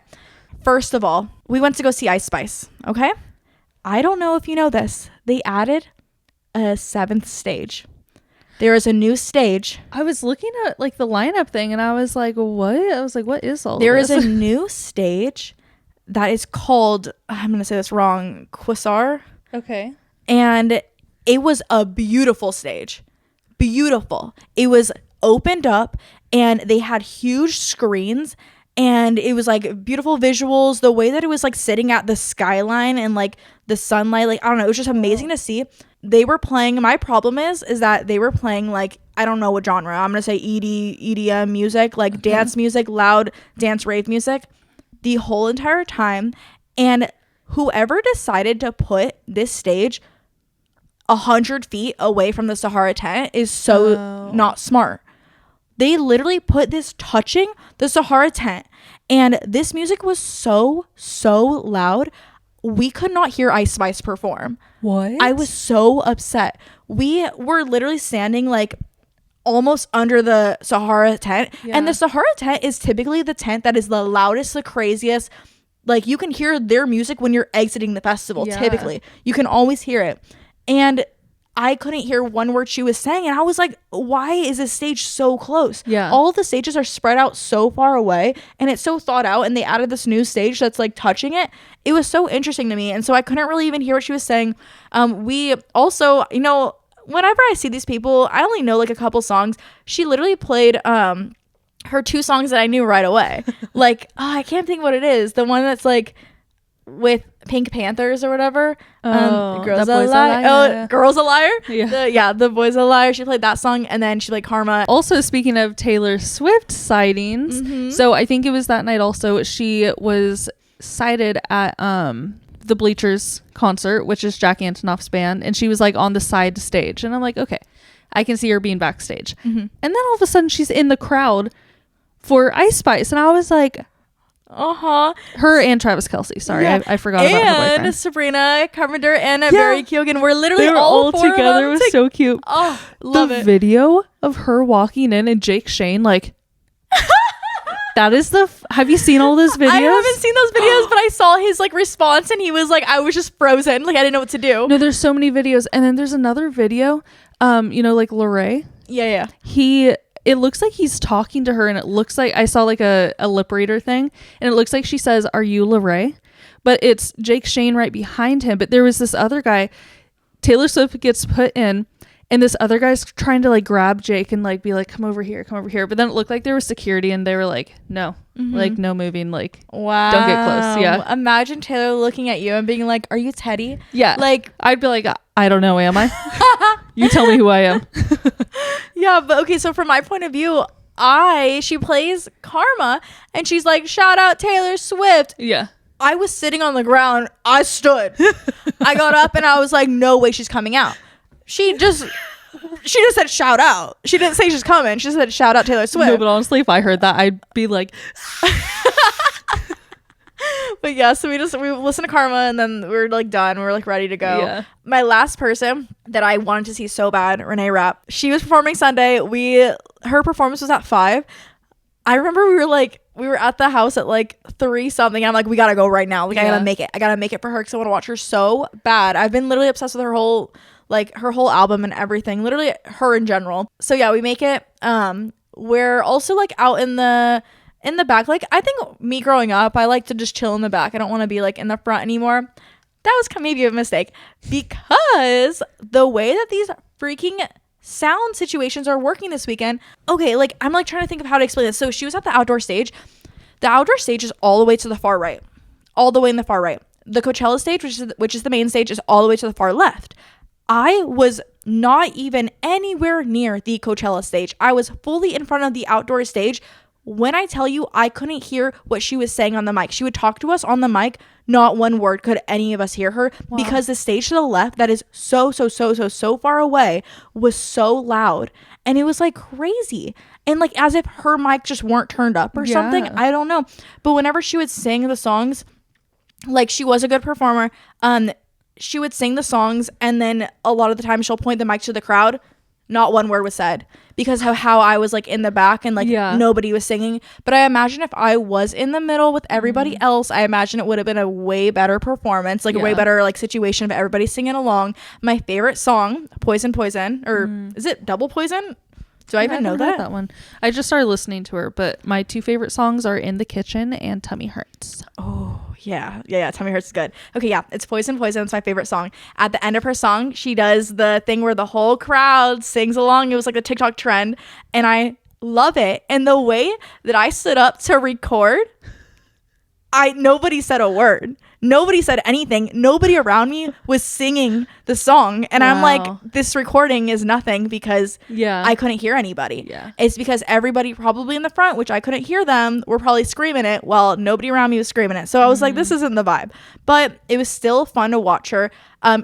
First of all, we went to go see Ice Spice. Okay. I don't know if you know this. They added a 7th stage. There is a new stage. I was looking at like the lineup thing and I was like, what? I was like, what is all there this? There is a new stage that is called, I'm going to say this wrong, Quasar. Okay. And it was a beautiful stage. Beautiful. It was opened up and they had huge screens and it was like beautiful visuals. The way that it was like sitting at the skyline and like the sunlight, like I don't know, it was just amazing to see. They were playing, my problem is that they were playing like, I don't know what genre, I'm gonna say EDM music, like dance music, loud dance rave music the whole entire time. And whoever decided to put this stage 100 feet away from the Sahara tent is so not smart. They literally put this touching the Sahara tent, and this music was so loud. We could not hear Ice Spice perform. What? I was so upset. We were literally standing like almost under the Sahara tent. Yeah. And the Sahara tent is typically the tent that is the loudest, the craziest. Like, you can hear their music when you're exiting the festival. Yeah. Typically you can always hear it. And I couldn't hear one word she was saying, and I was like, why is this stage so close? Yeah. All of the stages are spread out so far away, and it's so thought out, and they added this new stage that's like touching it. It was so interesting to me, and so I couldn't really even hear what she was saying. We also, you know, whenever I see these people, I only know like a couple songs. She literally played her 2 songs that I knew right away. Like, I can't think what it is. The one that's like with Pink Panthers or whatever. Girls a Liar. Oh, Girls a Liar. Yeah. The Boys a Liar. She played that song, and then she played Karma. Also, speaking of Taylor Swift sightings, so I think it was that night also, she was sighted at the Bleachers concert, which is Jack Antonoff's band, and she was like on the side stage, and I'm like, okay, I can see her being backstage. And then all of a sudden she's in the crowd for Ice Spice, and I was like, her and Travis Kelce. Sorry, yeah. I forgot about her boyfriend. And Sabrina Carpenter and Barry Keoghan were literally all together. It was so cute. Oh, love it. The video of her walking in and Jake Shane, like, that is have you seen all those videos? I haven't seen those videos, but I saw his like response, and he was like, I was just frozen. Like, I didn't know what to do. No, there's so many videos. And then there's another video, you know, like Lorray. Yeah. It looks like he's talking to her, and it looks like I saw like a lip reader thing, and it looks like she says, "Are you Lorray?" But it's Jake Shane right behind him. But there was this other guy. Taylor Swift gets put in, and this other guy's trying to like grab Jake and like be like, come over here. But then it looked like there was security, and they were like, no, like no moving, like, wow, don't get close. Yeah. Imagine Taylor looking at you and being like, "Are you Teddie?" Yeah. Like, I'd be like, I don't know, am I? You tell me who I am. Yeah, but okay, so from my point of view, she plays Karma, and she's like, shout out Taylor Swift. Yeah. I was sitting on the ground. I stood. I got up, and I was like, no way she's coming out. She just said shout out. She didn't say she's coming. She said shout out Taylor Swift. No, but honestly, if I heard that, I'd be like... But yeah, so we listened to Karma, and then we were like done. We were like ready to go. Yeah. My last person that I wanted to see so bad, Renee Rapp. She was performing Sunday. Her performance was at 5. I remember we were at the house at like 3 something. I'm like, we gotta go right now. Like, I gotta make it. I gotta make it for her because I want to watch her so bad. I've been literally obsessed with her whole album and everything. Literally her in general. So yeah, we make it. We're also like out in the back. Like, I think me growing up, I like to just chill in the back. I don't want to be like in the front anymore. That was maybe a mistake, because the way that these freaking sound situations are working this weekend. Okay, like, I'm like trying to think of how to explain this. So she was at the outdoor stage. The outdoor stage is all the way to the far right, all the way in the far right. The Coachella stage, which is the main stage, is all the way to the far left. I was not even anywhere near the Coachella stage. I was fully in front of the outdoor stage. When I tell you, I couldn't hear what she was saying on the mic. She would talk to us on the mic. Not one word could any of us hear her. Wow. Because the stage to the left, that is so far away, was so loud. And it was like crazy. And like as if her mic just weren't turned up or something. I don't know. But whenever she would sing the songs, like, she was a good performer. She would sing the songs, and then a lot of the time she'll point the mic to the crowd. Not one word was said because of how I was like in the back, and like nobody was singing. But I imagine if I was in the middle with everybody else, I imagine it would have been a way better performance, like a way better like situation of everybody singing along. My favorite song, Poison, or is it Double Poison? Do I even know that one? I just started listening to her, but my 2 favorite songs are In the Kitchen and Tummy Hurts. Oh, yeah. Tummy Hurts is good. Okay, yeah. It's Poison. It's my favorite song. At the end of her song, she does the thing where the whole crowd sings along. It was like a TikTok trend, and I love it. And the way that I stood up to record, nobody said a word. Nobody said anything. Nobody around me was singing the song. And I'm like, this recording is nothing because I couldn't hear anybody. Yeah. It's because everybody probably in the front, which I couldn't hear them, were probably screaming it while nobody around me was screaming it. So I was like, this isn't the vibe. But it was still fun to watch her.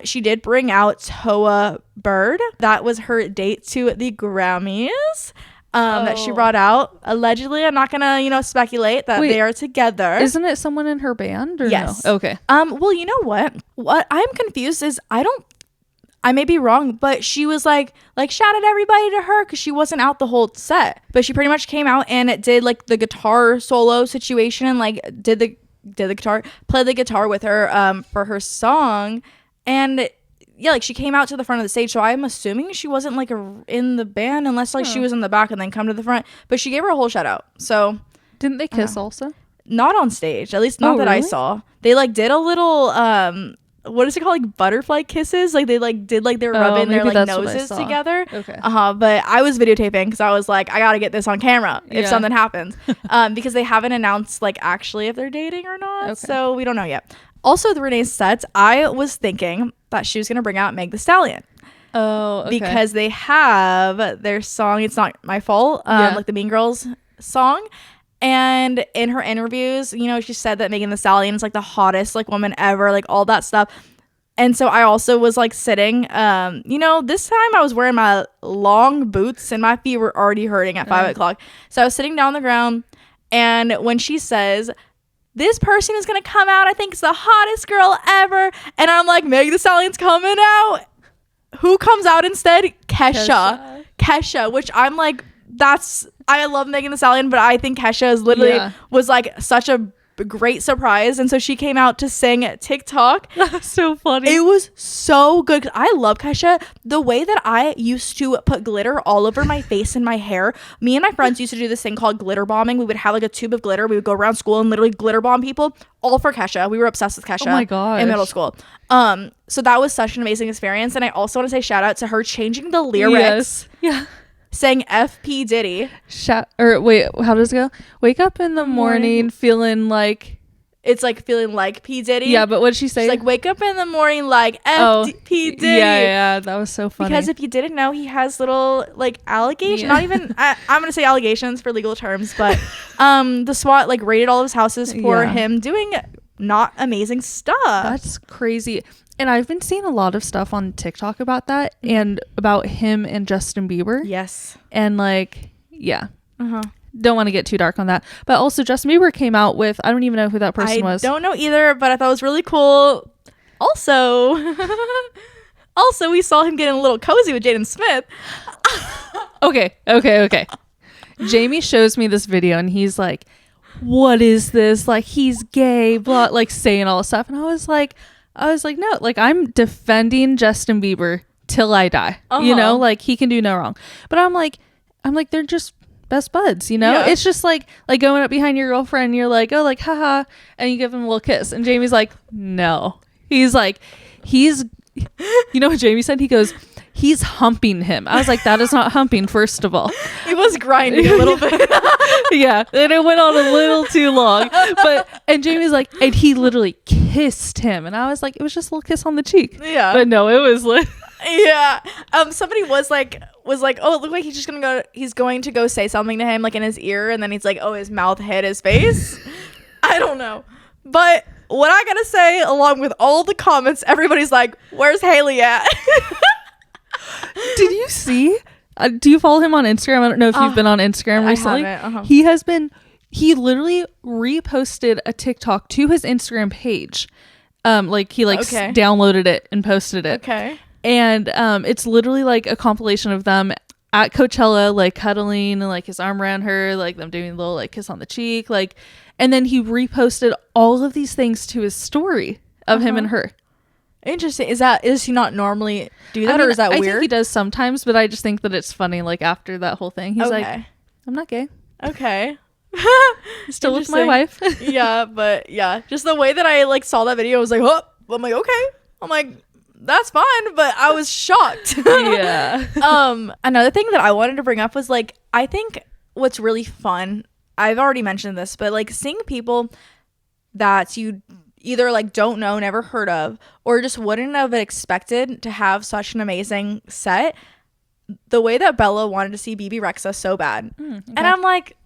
She did bring out Toa Bird. That was her date to the Grammys. That she brought out. Allegedly, I'm not gonna, speculate that they are together. Isn't it someone in her band? Or yes. No? Okay. Well, you know what? What I'm confused is I I may be wrong, but she was like shouted everybody to her because she wasn't out the whole set. But she pretty much came out and did like the guitar solo situation and like did the guitar, played the guitar with her for her song. And yeah, like she came out to the front of the stage. So I'm assuming she wasn't like in the band unless like she was in the back and then come to the front. But she gave her a whole shout out. So didn't they kiss also? Not on stage, at least not that really? I saw. They like did a little what is it called, like butterfly kisses, like they like did like they were rubbing their like noses together. Okay. But I was videotaping because I was like, I gotta get this on camera if something happens, because they haven't announced like actually if they're dating or not. So we don't know yet. Also, the Renee's sets, I was thinking that she was gonna bring out Meg the Stallion. Because they have their song It's Not My Fault, like the Mean Girls song. And in her interviews, you know, she said that Megan Thee Stallion is like the hottest like woman ever, like all that stuff. And so I also was like sitting, you know, this time I was wearing my long boots and my feet were already hurting at 5 o'clock. So I was sitting down on the ground, and when she says, this person is going to come out, I think it's the hottest girl ever. And I'm like, Megan Thee Stallion's coming out. Who comes out instead? Kesha, which I'm like, I love Megan Thee Stallion, but I think Kesha is literally was like such a great surprise. And so she came out to sing TikTok. That's so funny. It was so good. I love Kesha. The way that I used to put glitter all over my face and my hair. Me and my friends used to do this thing called glitter bombing. We would have like a tube of glitter. We would go around school and literally glitter bomb people, all for Kesha. We were obsessed with Kesha. Oh my gosh. In middle school. So that was such an amazing experience. And I also want to say shout out to her changing the lyrics. Yeah. Saying FP Diddy. Wait, how does it go? Wake up in the morning feeling like... It's like feeling like P. Diddy. Yeah, but what'd she say? She's like, wake up in the morning like P. Diddy. Yeah, that was so funny. Because if you didn't know, he has little like allegations. Not even, I'm going to say allegations for legal terms, but the SWAT like raided all of his houses for him doing not amazing stuff. That's crazy. And I've been seeing a lot of stuff on TikTok about that and about him and Justin Bieber. Yes. And like, yeah. Don't want to get too dark on that. But also Justin Bieber came out with, I don't even know who that person was. I don't know either, but I thought it was really cool. Also, we saw him getting a little cozy with Jaden Smith. Okay. Jamie shows me this video and he's like, what is this? Like, he's gay, blah, like saying all this stuff. And I was like, no, like I'm defending Justin Bieber till I die. You know, like he can do no wrong. But I'm like, they're just best buds, you know? Yeah. It's just like going up behind your girlfriend and you're like, oh, like, haha, and you give him a little kiss. And Jamie's like, no. He's like, you know what Jamie said? He goes, he's humping him. I was like, that is not humping, first of all. He was grinding a little bit. Yeah, and it went on a little too long. And Jamie's like, and he literally kissed him. And I was like, it was just a little kiss on the cheek. Yeah. But no, it was like... Yeah. Somebody was like, oh, it looked like he's going to go say something to him like in his ear, and then he's like, oh, his mouth hit his face. I don't know. But what I gotta say, along with all the comments, everybody's like, where's Haley at? Did you see? Do you follow him on Instagram? I don't know if you've been on Instagram recently. I haven't. He literally reposted a TikTok to his Instagram page. Like he downloaded it and posted it. Okay. And it's literally like a compilation of them at Coachella, like cuddling and like his arm around her, like them doing a little like kiss on the cheek, like, and then he reposted all of these things to his story of him and her. Interesting. Is he not normally do that, or is that weird? I think he does sometimes, but I just think that it's funny. Like after that whole thing, he's like, I'm not gay. Okay. Still with my wife. Yeah, but yeah, just the way that I like saw that video, I was like, oh, I'm like, okay. I'm like, that's fine, but I was shocked. Yeah. Another thing that I wanted to bring up was like, I think what's really fun, I've already mentioned this, but like seeing people that you either like don't know, never heard of, or just wouldn't have expected to have such an amazing set. The way that Bella wanted to see BB Rexa so bad. Okay. And I'm like,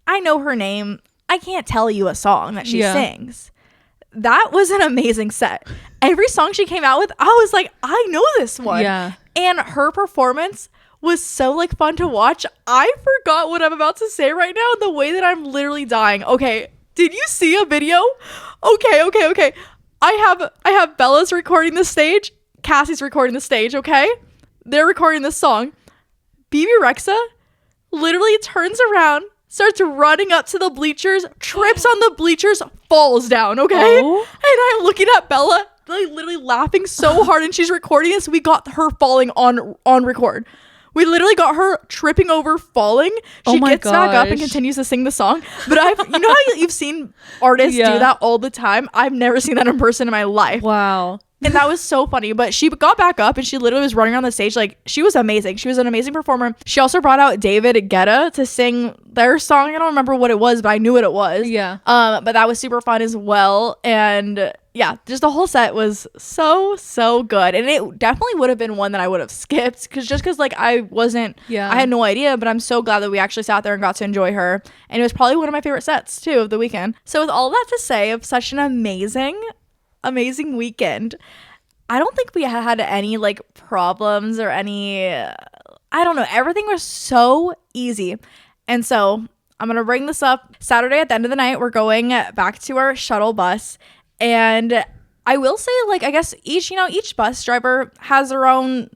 I know her name. I can't tell you a song that she sings. That was an amazing set. Every song she came out with, I was like, I know this one. Yeah. And her performance was so like fun to watch. I forgot what I'm about to say right now, the way that I'm literally dying. Okay, did you see a video? Okay. I have Bella's recording the stage. Cassie's recording the stage, okay? They're recording this song. BB Rexa literally turns around, starts running up to the bleachers, trips on the bleachers, falls down, okay? Oh. And I'm looking at Bella, like literally laughing so hard, and she's recording this. We got her falling on record. We literally got her tripping over, falling. She gets back up and continues to sing the song. But you know how you've seen artists do that all the time? I've never seen that in person in my life. Wow. And that was so funny. But she got back up and she literally was running around the stage. Like, she was amazing. She was an amazing performer. She also brought out David Guetta to sing their song. I don't remember what it was, but I knew what it was. Yeah. But that was super fun as well. And yeah, just the whole set was so good. And it definitely would have been one that I would have skipped because like I had no idea, but I'm so glad that we actually sat there and got to enjoy her. And it was probably one of my favorite sets too of the weekend. So with all that to say of such an amazing weekend, I don't think we had any like problems or any, I don't know, everything was so easy. And so I'm gonna bring this up. Saturday at the end of the night, we're going back to our shuttle bus. And I will say, like, I guess each bus driver has their own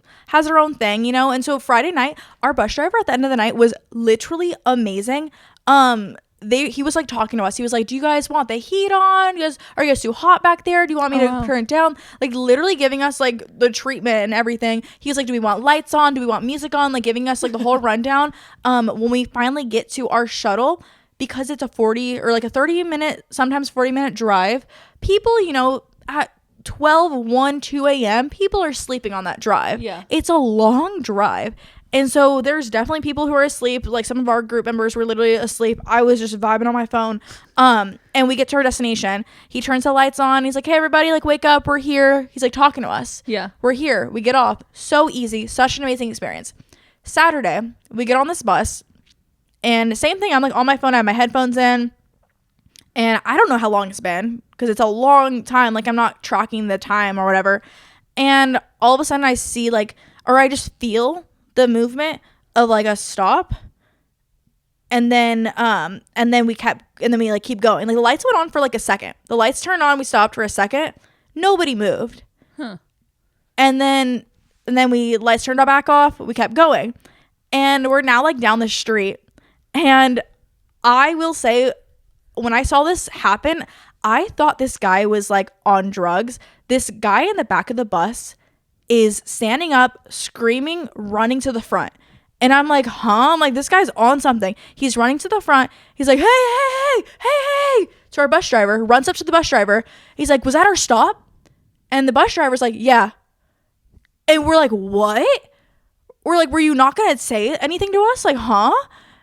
thing, you know. And so Friday night, our bus driver at the end of the night was literally amazing. He was like talking to us. He was like, "Do you guys want the heat on? Are you guys too hot back there? Do you want me to turn it down?" Like literally giving us like the treatment and everything. He was like, "Do we want lights on? Do we want music on?" Like giving us like the whole rundown. When we finally get to our shuttle, because it's a 40 or like a 30-minute, sometimes 40-minute drive, people, you know, at 12, 1, 2 a.m., people are sleeping on that drive. Yeah. It's a long drive. And so there's definitely people who are asleep. Like some of our group members were literally asleep. I was just vibing on my phone. And we get to our destination. He turns the lights on. He's like, "Hey, everybody, like, wake up. We're here." He's like talking to us. Yeah. We're here. We get off. So easy. Such an amazing experience. Saturday, we get on this bus. And same thing, I'm like on my phone, I have my headphones in, and I don't know how long it's been because it's a long time. Like I'm not tracking the time or whatever. And all of a sudden I see like, or I just feel the movement of like a stop. And then we like keep going. Like the lights went on for like a second. The lights turned on, we stopped for a second. Nobody moved. Huh. And then lights turned back off. We kept going. And we're now like down the street. And I will say, when I saw this happen, I thought this guy was like on drugs. This guy in the back of the bus is standing up, screaming, running to the front. And I'm like, huh? I'm like, this guy's on something. He's running to the front. He's like, hey, to our bus driver, runs up to the bus driver. He's like, "Was that our stop?" And the bus driver's like, "Yeah." And we're like, "What?" We're like, "Were you not going to say anything to us?" Like, huh?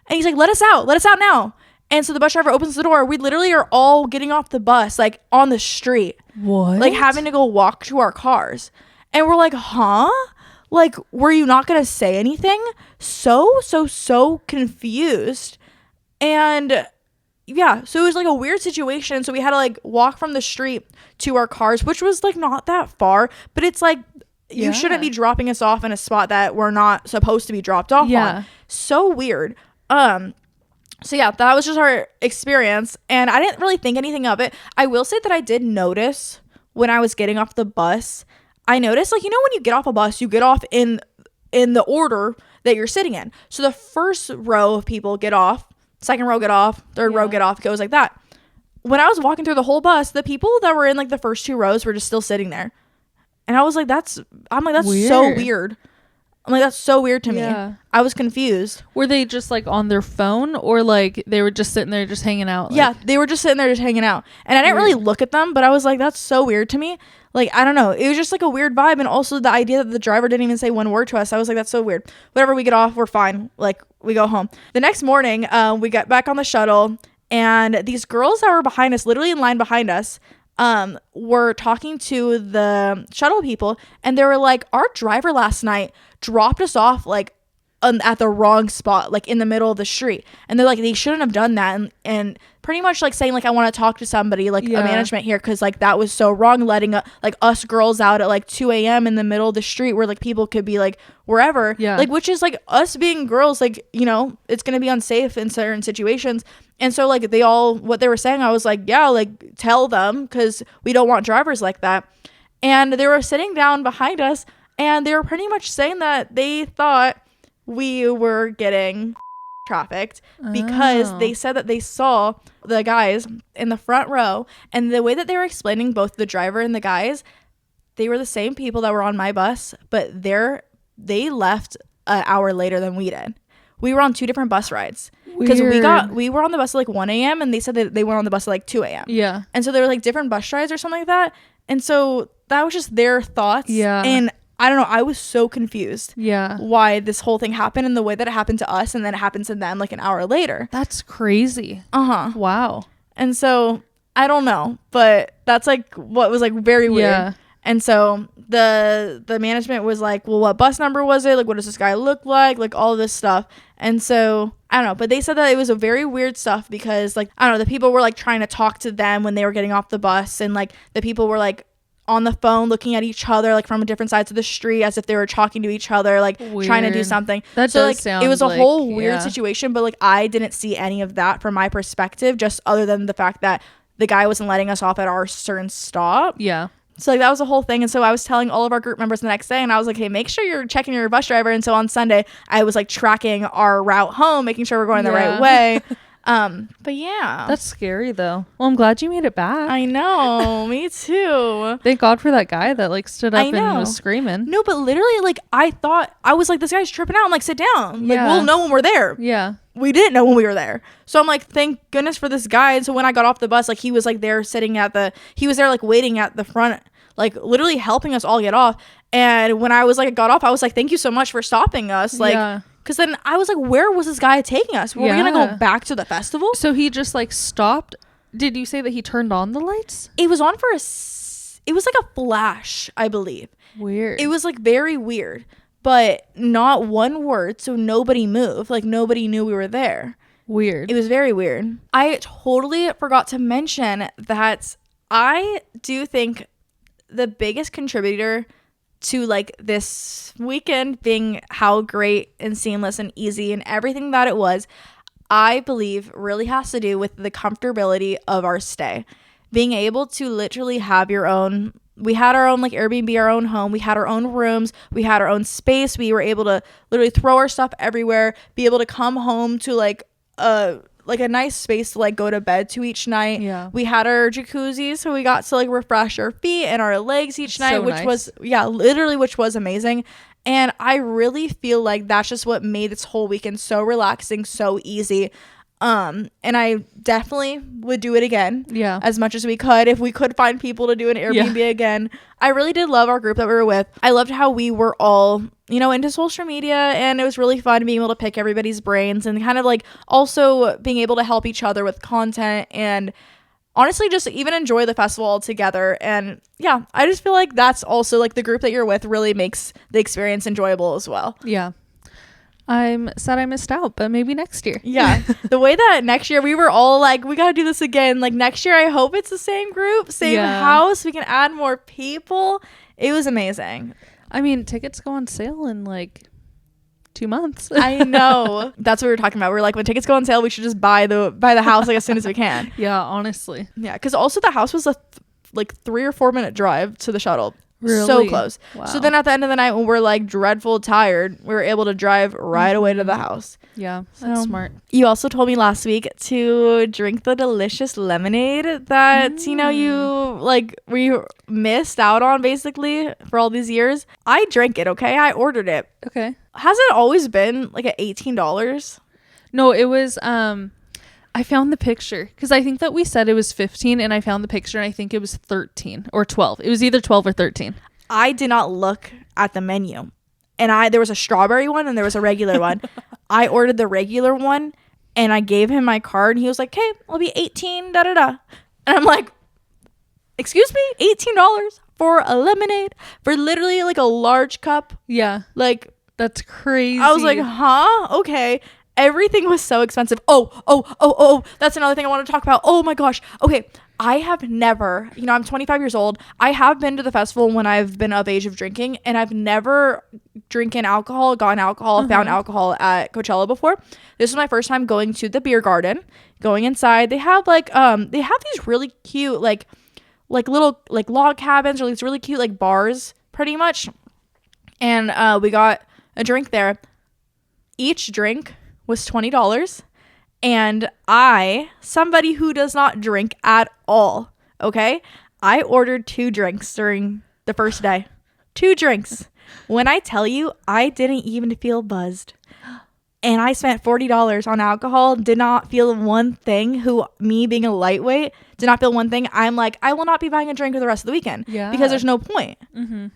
And he's like, let us out now. And so the bus driver opens the door. We literally are all getting off the bus, like on the street. What? Like having to go walk to our cars. And we're like, huh? Like, were you not going to say anything? So confused. And yeah, so it was like a weird situation. So we had to like walk from the street to our cars, which was like not that far, but it's like, you shouldn't be dropping us off in a spot that we're not supposed to be dropped off on. So weird. So yeah, that was just our experience, and I didn't really think anything of it. I will say that I did notice when I was getting off the bus, I noticed, like, you know, when you get off a bus, you get off in the order that you're sitting in. So the first row of people get off, second row get off, third row get off, it goes like that. When I was walking through the whole bus, the people that were in like the first two rows were just still sitting there. And I was like, that's weird. So weird. I'm like, that's so weird to me. I was confused. Were they just like on their phone, or like they were just sitting there just hanging out? Like? Yeah, they were just sitting there just hanging out. And I didn't really look at them, but I was like, that's so weird to me. Like, I don't know. It was just like a weird vibe. And also the idea that the driver didn't even say one word to us. I was like, that's so weird. Whatever, we get off, we're fine. Like, we go home. The next morning, we get back on the shuttle, and these girls that were behind us, literally in line behind us, were talking to the shuttle people, and they were like, our driver last night dropped us off like at the wrong spot, like in the middle of the street. And they're like, they shouldn't have done that. And pretty much like saying like, I want to talk to somebody, like a management here, because like that was so wrong, letting like us girls out at like 2 a.m. in the middle of the street where like people could be like wherever, like, which is like us being girls, like, you know, it's gonna be unsafe in certain situations. And so like what they were saying, I was like, yeah, like tell them, because we don't want drivers like that. And they were sitting down behind us, and they were pretty much saying that they thought we were getting trafficked because they said that they saw the guys in the front row, and the way that they were explaining both the driver and the guys, they were the same people that were on my bus, but they left an hour later than we did. We were on 2 different bus rides because we were on the bus at like 1 a.m. and they said that they went on the bus at like 2 a.m. Yeah. And so they were like different bus rides or something like that. And so that was just their thoughts. Yeah. And I don't know, I was so confused. Yeah. Why this whole thing happened and the way that it happened to us and then it happened to them like an hour later. That's crazy. Wow. And so I don't know, but that's like what was like very weird. Yeah. And so the management was like, well, what bus number was it? Like, what does this guy look like? Like all this stuff. And so I don't know, but they said that it was a very weird stuff because like, I don't know, the people were like trying to talk to them when they were getting off the bus, and like the people were like on the phone looking at each other like from different sides of the street as if they were talking to each other, like weird. Trying to do something. That so does like sound it was a like, whole weird situation, but like I didn't see any of that from my perspective, just other than the fact that the guy wasn't letting us off at our certain stop. Yeah. So like that was the whole thing. And so I was telling all of our group members the next day, and I was like, hey, make sure you're checking your bus driver. And so on Sunday I was like tracking our route home, making sure we're going the right way. But yeah, that's scary though. Well, I'm glad you made it back. I know. Me too. Thank God for that guy that like stood up and was screaming. No, but literally like I was like, this guy's tripping out. I'm like, sit down. Like Yeah. we'll know when we're there. Yeah. We didn't know when we were there. So I'm like, thank goodness for this guy. And so when I got off the bus, like he was like there sitting he was there like waiting at the front, like literally helping us all get off. And when I was like got off, I was like, thank you so much for stopping us. Like, Yeah. because then I was like, where was this guy taking us? Were we gonna go back to the festival? So he just like stopped. Did you say that he turned on the lights? It was on for it was like a flash, I believe. Weird. It was like very weird, but not one word. So nobody moved. Like nobody knew we were there. Weird. It was very weird. I totally forgot to mention that I do think the biggest contributor to like this weekend being how great and seamless and easy and everything that it was, I believe really has to do with the comfortability of our stay. Being able to literally have we had our own like Airbnb, our own home. We had our own rooms. We had our own space. We were able to literally throw our stuff everywhere, be able to come home to like a nice space to like go to bed to each night. Yeah. We had our jacuzzi, so we got to like refresh our feet and our legs each night, which was amazing. And I really feel like that's just what made this whole weekend so relaxing, so easy. And I definitely would do it again. Yeah. As much as we could. If we could find people to do an Airbnb again. I really did love our group that we were with. I loved how we were all, into social media, and it was really fun being able to pick everybody's brains and kind of like also being able to help each other with content and honestly just even enjoy the festival all together. And yeah, I just feel like that's also like the group that you're with really makes the experience enjoyable as well. Yeah. I'm sad I missed out, but maybe next year. Yeah. The way that next year we were all like, we got to do this again. Like next year, I hope it's the same group, same house. We can add more people. It was amazing. I mean, tickets go on sale in like 2 months. I know. That's what we were talking about. We're like, when tickets go on sale, we should just buy the house like as soon as we can. Yeah, honestly. Yeah. Because also the house was a 3 or 4 minute drive to the shuttle. Really? So close. Wow. So then at the end of the night when we're like dreadful tired, we were able to drive right away to the house. Yeah, that's smart. You also told me last week to drink the delicious lemonade that you missed out on basically for all these years. I drank it. Okay, I ordered it. Okay. Has it always been like at $18? No, it was I found the picture because I think that we said it was 15, and I found the picture and I think it was 13 or 12. It was either 12 or 13. I did not look at the menu, and there was a strawberry one and there was a regular one. I ordered the regular one and I gave him my card and he was like, "Hey, it'll be 18 da da da." And I'm like, "Excuse me, $18 for a lemonade for literally like a large cup?" Yeah, like that's crazy. I was like, "Huh? Okay." Everything was so expensive. Oh, that's another thing I want to talk about. Oh my gosh. Okay, I have never, I'm 25 years old. I have been to the festival when I've been of age of drinking, and I've never gotten alcohol, found alcohol at Coachella before. This was my first time going to the beer garden, going inside. They have these really cute like little like log cabins or these really cute like bars pretty much. And we got a drink there. Each drink was $20. And somebody who does not drink at all, okay, I ordered 2 drinks during the first day. 2 drinks. When I tell you, I didn't even feel buzzed. And I spent $40 on alcohol, did not feel one thing. Me being a lightweight, did not feel one thing. I'm like, I will not be buying a drink for the rest of the weekend. Yeah. Because there's no point. Mm-hmm.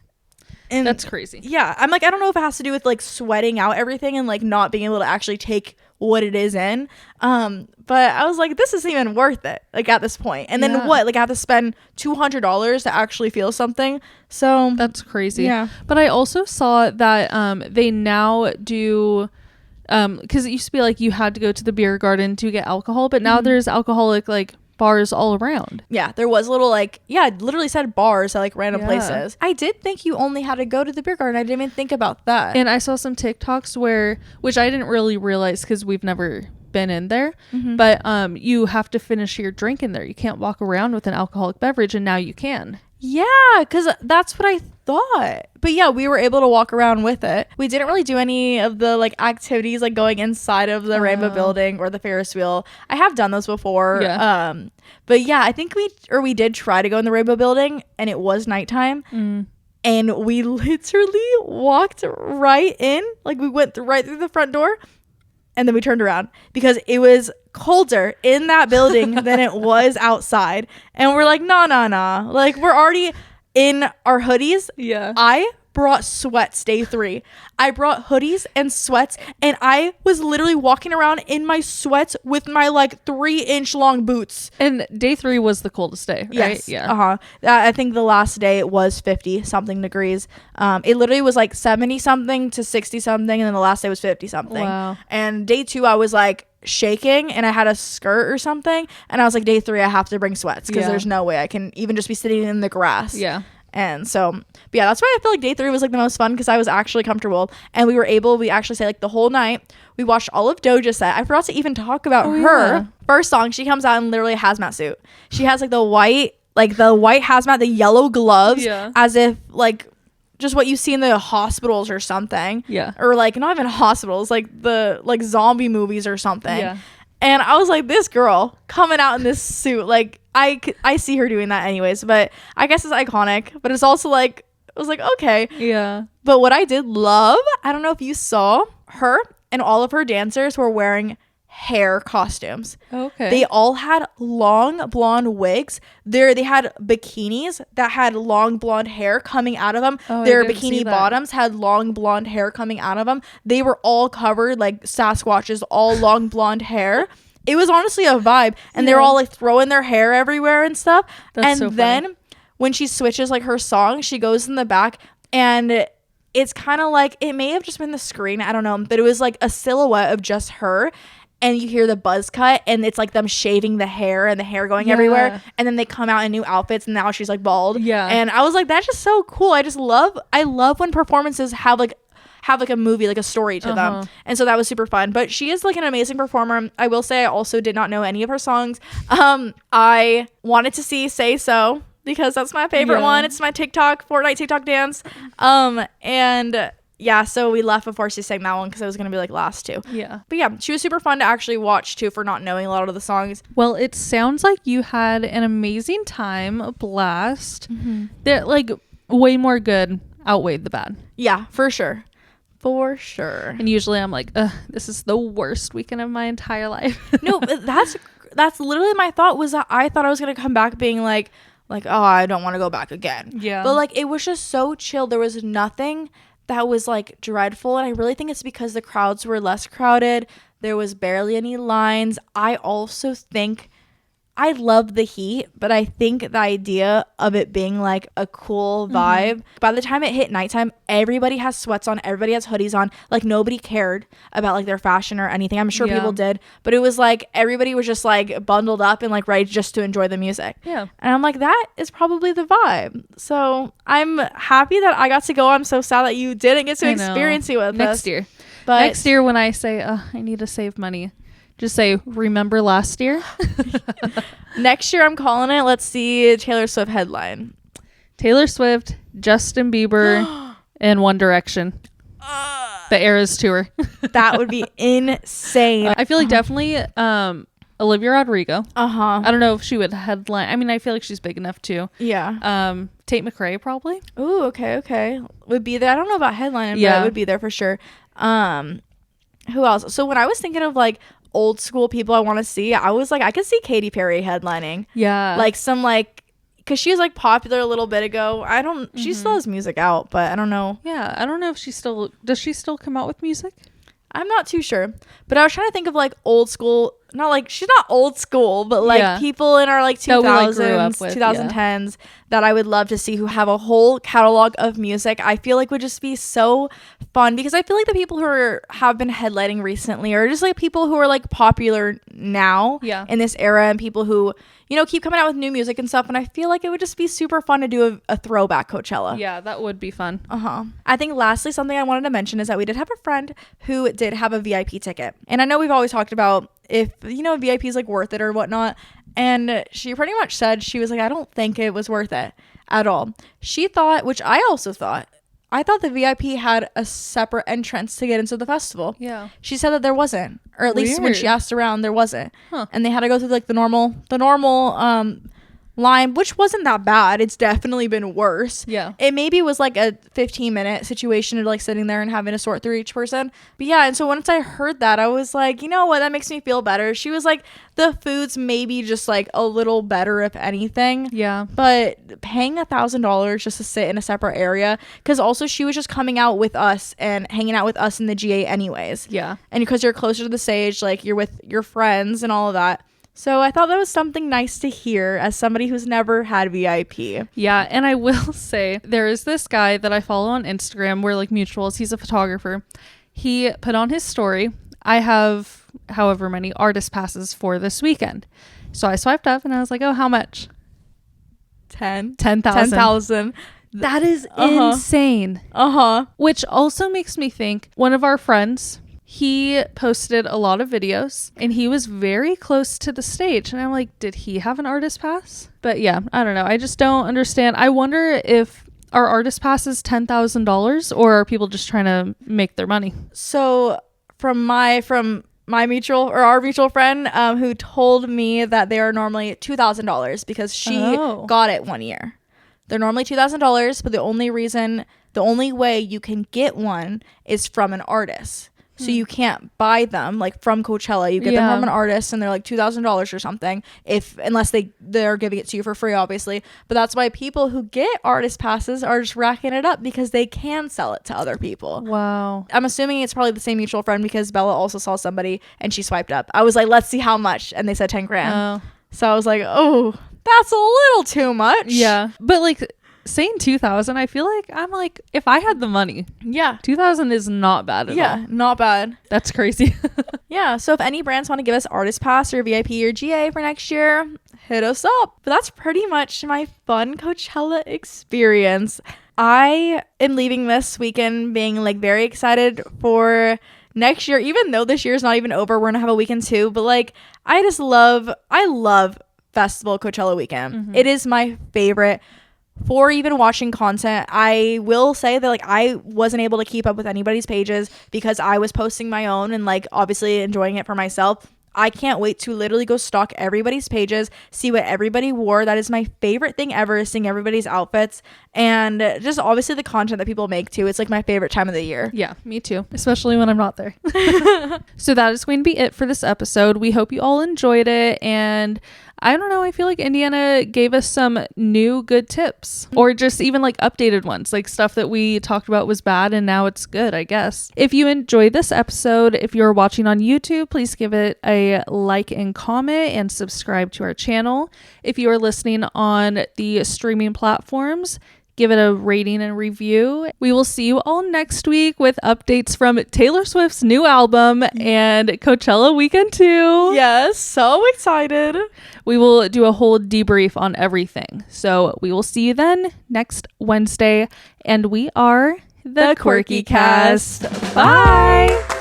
And that's crazy. Yeah. I'm like, I don't know if it has to do with like sweating out everything and like not being able to actually take what it is in. But I was like, this isn't even worth it, like at this point. And then what? Like I have to spend $200 to actually feel something. So that's crazy. Yeah. But I also saw that they now do, because it used to be like you had to go to the beer garden to get alcohol, but now there's alcoholic like bars all around. Yeah, there was little like, it literally said bars at like random places. I did think you only had to go to the beer garden. I didn't even think about that. And I saw some TikToks which I didn't really realize because we've never been in there, but you have to finish your drink in there. You can't walk around with an alcoholic beverage, and now you can. Yeah, because that's what I thought. But yeah, we were able to walk around with it. We didn't really do any of the like activities like going inside of the Rainbow Building or the Ferris wheel. I have done those before. Yeah. But yeah, I think we did try to go in the Rainbow Building, and it was nighttime. And we literally walked right in. Like we went right through the front door, and then we turned around because it was colder in that building than it was outside. And we're like, no. Like we're already in our hoodies. Yeah. I brought sweats day 3. I brought hoodies and sweats, and I was literally walking around in my sweats with my like 3-inch long boots. And day 3 was the coldest day, right? Yes. Yeah. I think the last day it was 50 something degrees. It literally was like 70 something to 60 something, and then the last day was 50 something. Wow. And day 2 I was like shaking, and I had a skirt or something, and I was like, day 3 I have to bring sweats because there's no way I can even just be sitting in the grass. Yeah. And so, but yeah, that's why I feel like day 3 was like the most fun, because I was actually comfortable, and we actually say like the whole night we watched all of Doja's set. I forgot to even talk about her first song. She comes out in literally a hazmat suit. She has like the white hazmat, the yellow gloves, as if like just what you see in the hospitals or something. Yeah. Or like not even hospitals, like the like zombie movies or something. Yeah. And I was like, this girl coming out in this suit, like I see her doing that anyways, but I guess it's iconic, but it's also like, I was like, okay. Yeah. But what I did love, I don't know if you saw, her and all of her dancers were wearing hair costumes. Okay. They all had long blonde wigs. They had bikinis that had long blonde hair coming out of them. Their bikini bottoms had long blonde hair coming out of them. They were all covered like Sasquatches, all long blonde hair. It was honestly a vibe, and they were all like throwing their hair everywhere and stuff. That's so funny. Then when she switches like her song, she goes in the back, and it's kind of like, it may have just been the screen, I don't know, but it was like a silhouette of just her. And you hear the buzz cut, and it's like them shaving the hair and the hair going everywhere. And then they come out in new outfits, and now she's like bald. Yeah. And I was like, that's just so cool. I love when performances have like a movie, like a story to them. And so that was super fun. But she is like an amazing performer. I will say I also did not know any of her songs. I wanted to see Say So, because that's my favorite one. It's my Fortnite TikTok dance. And yeah, so we left before she sang that one because it was going to be like last 2. Yeah. But yeah, she was super fun to actually watch too, for not knowing a lot of the songs. Well, it sounds like you had an amazing time, a blast. That like way more good outweighed the bad. Yeah, for sure. For sure. And usually I'm like, this is the worst weekend of my entire life. No, but that's literally my thought, was that I thought I was going to come back being like, oh, I don't want to go back again. Yeah. But like, it was just so chill. There was nothing that was like dreadful, and I really think it's because the crowds were less crowded. There was barely any lines. I also think I love the heat, but I think the idea of it being like a cool vibe, by the time it hit nighttime, everybody has sweats on, everybody has hoodies on. Like nobody cared about like their fashion or anything. I'm sure people did, but it was like everybody was just like bundled up and like ready just to enjoy the music. Yeah. And I'm like, that is probably the vibe. So I'm happy that I got to go. I'm so sad that you didn't get to experience it with us. Next year. But next year when I say, I need to save money Just say, remember last year? Next year, I'm calling it. Let's see Taylor Swift headline. Taylor Swift, Justin Bieber, and One Direction. The Eras Tour. That would be insane. I feel like definitely Olivia Rodrigo. Uh-huh. I don't know if she would headline. I mean, I feel like she's big enough too. Yeah. Tate McRae probably. Ooh, okay. Would be there. I don't know about headlining, but it would be there for sure. Who else? So when I was thinking of like old school people I want to see, I was like, I could see Katy Perry headlining. Yeah. Like some like, because she was like popular a little bit ago. She still has music out, but I don't know. Yeah. I don't know if does she still come out with music? I'm not too sure, but I was trying to think of like old school, not like she's not old school, but like people in our like 2000s, 2010s that I would love to see who have a whole catalog of music. I feel like would just be so fun because I feel like the people who have been headlining recently are just like people who are like popular now in this era and people who, you know, keep coming out with new music and stuff. And I feel like it would just be super fun to do a throwback Coachella. Yeah, that would be fun. I think lastly, something I wanted to mention is that we did have a friend who did have a VIP ticket. And I know we've always talked about if, you know, VIP is like worth it or whatnot. And she pretty much said, she was like, I don't think it was worth it at all. She thought, which I also thought, I thought the VIP had a separate entrance to get into the festival. Yeah. She said that there wasn't, or at least when she asked around, there wasn't. And they had to go through like the normal line, which wasn't that bad. It's definitely been worse. Yeah. It maybe was like a 15-minute situation of like sitting there and having to sort through each person. But yeah, and so once I heard that, I was like, you know what, that makes me feel better. She was like, the food's maybe just like a little better if anything. Yeah. But paying $1,000 just to sit in a separate area, because also she was just coming out with us and hanging out with us in the GA anyways. Yeah. And because you're closer to the stage, like you're with your friends and all of that. So I thought that was something nice to hear as somebody who's never had VIP. Yeah, and I will say there is this guy that I follow on Instagram. We're like mutuals. He's a photographer. He put on his story, I have however many artist passes for this weekend. So I swiped up and I was like, oh, how much? 10,000. That is insane. Which also makes me think one of our friends, he posted a lot of videos and he was very close to the stage. And I'm like, did he have an artist pass? But yeah, I don't know. I just don't understand. I wonder if our artist pass is $10,000 or are people just trying to make their money? So from my mutual or our mutual friend who told me that they are normally $2,000 because she got it one year. They're normally $2,000, but the only way you can get one is from an artist. So you can't buy them like from Coachella. You get them from an artist and they're like $2,000 or something, unless they're giving it to you for free, obviously. But that's why people who get artist passes are just racking it up because they can sell it to other people. Wow. I'm assuming it's probably the same mutual friend because Bella also saw somebody and she swiped up. I was like, let's see how much. And they said 10 grand. So I was like, oh, that's a little too much. Yeah. But like saying 2,000, I feel like I'm like, if I had the money, 2,000 is not bad at all. Not bad. That's crazy. Yeah, so if any brands want to give us artist pass or VIP or GA for next year, hit us up. But that's pretty much my fun Coachella experience. I am leaving this weekend being like very excited for next year, even though this year is not even over. We're gonna have a weekend too, but like I love festival Coachella weekend. It is my favorite. For even watching content, I will say that like I wasn't able to keep up with anybody's pages because I was posting my own and like obviously enjoying it for myself. I can't wait to literally go stalk everybody's pages, see what everybody wore. That is my favorite thing ever, is seeing everybody's outfits and just obviously the content that people make too. It's like my favorite time of the year. Yeah, me too, especially when I'm not there. So that is going to be it for this episode. We hope you all enjoyed it, and I don't know, I feel like Indiana gave us some new good tips, or just even like updated ones, like stuff that we talked about was bad and now it's good, I guess. If you enjoyed this episode, if you're watching on YouTube, please give it a like and comment and subscribe to our channel. If you are listening on the streaming platforms, give it a rating and review. We will see you all next week with updates from Taylor Swift's new album and Coachella weekend 2. Yes, so excited. We will do a whole debrief on everything. So we will see you then next Wednesday. And we are the Quirky Cast. Bye.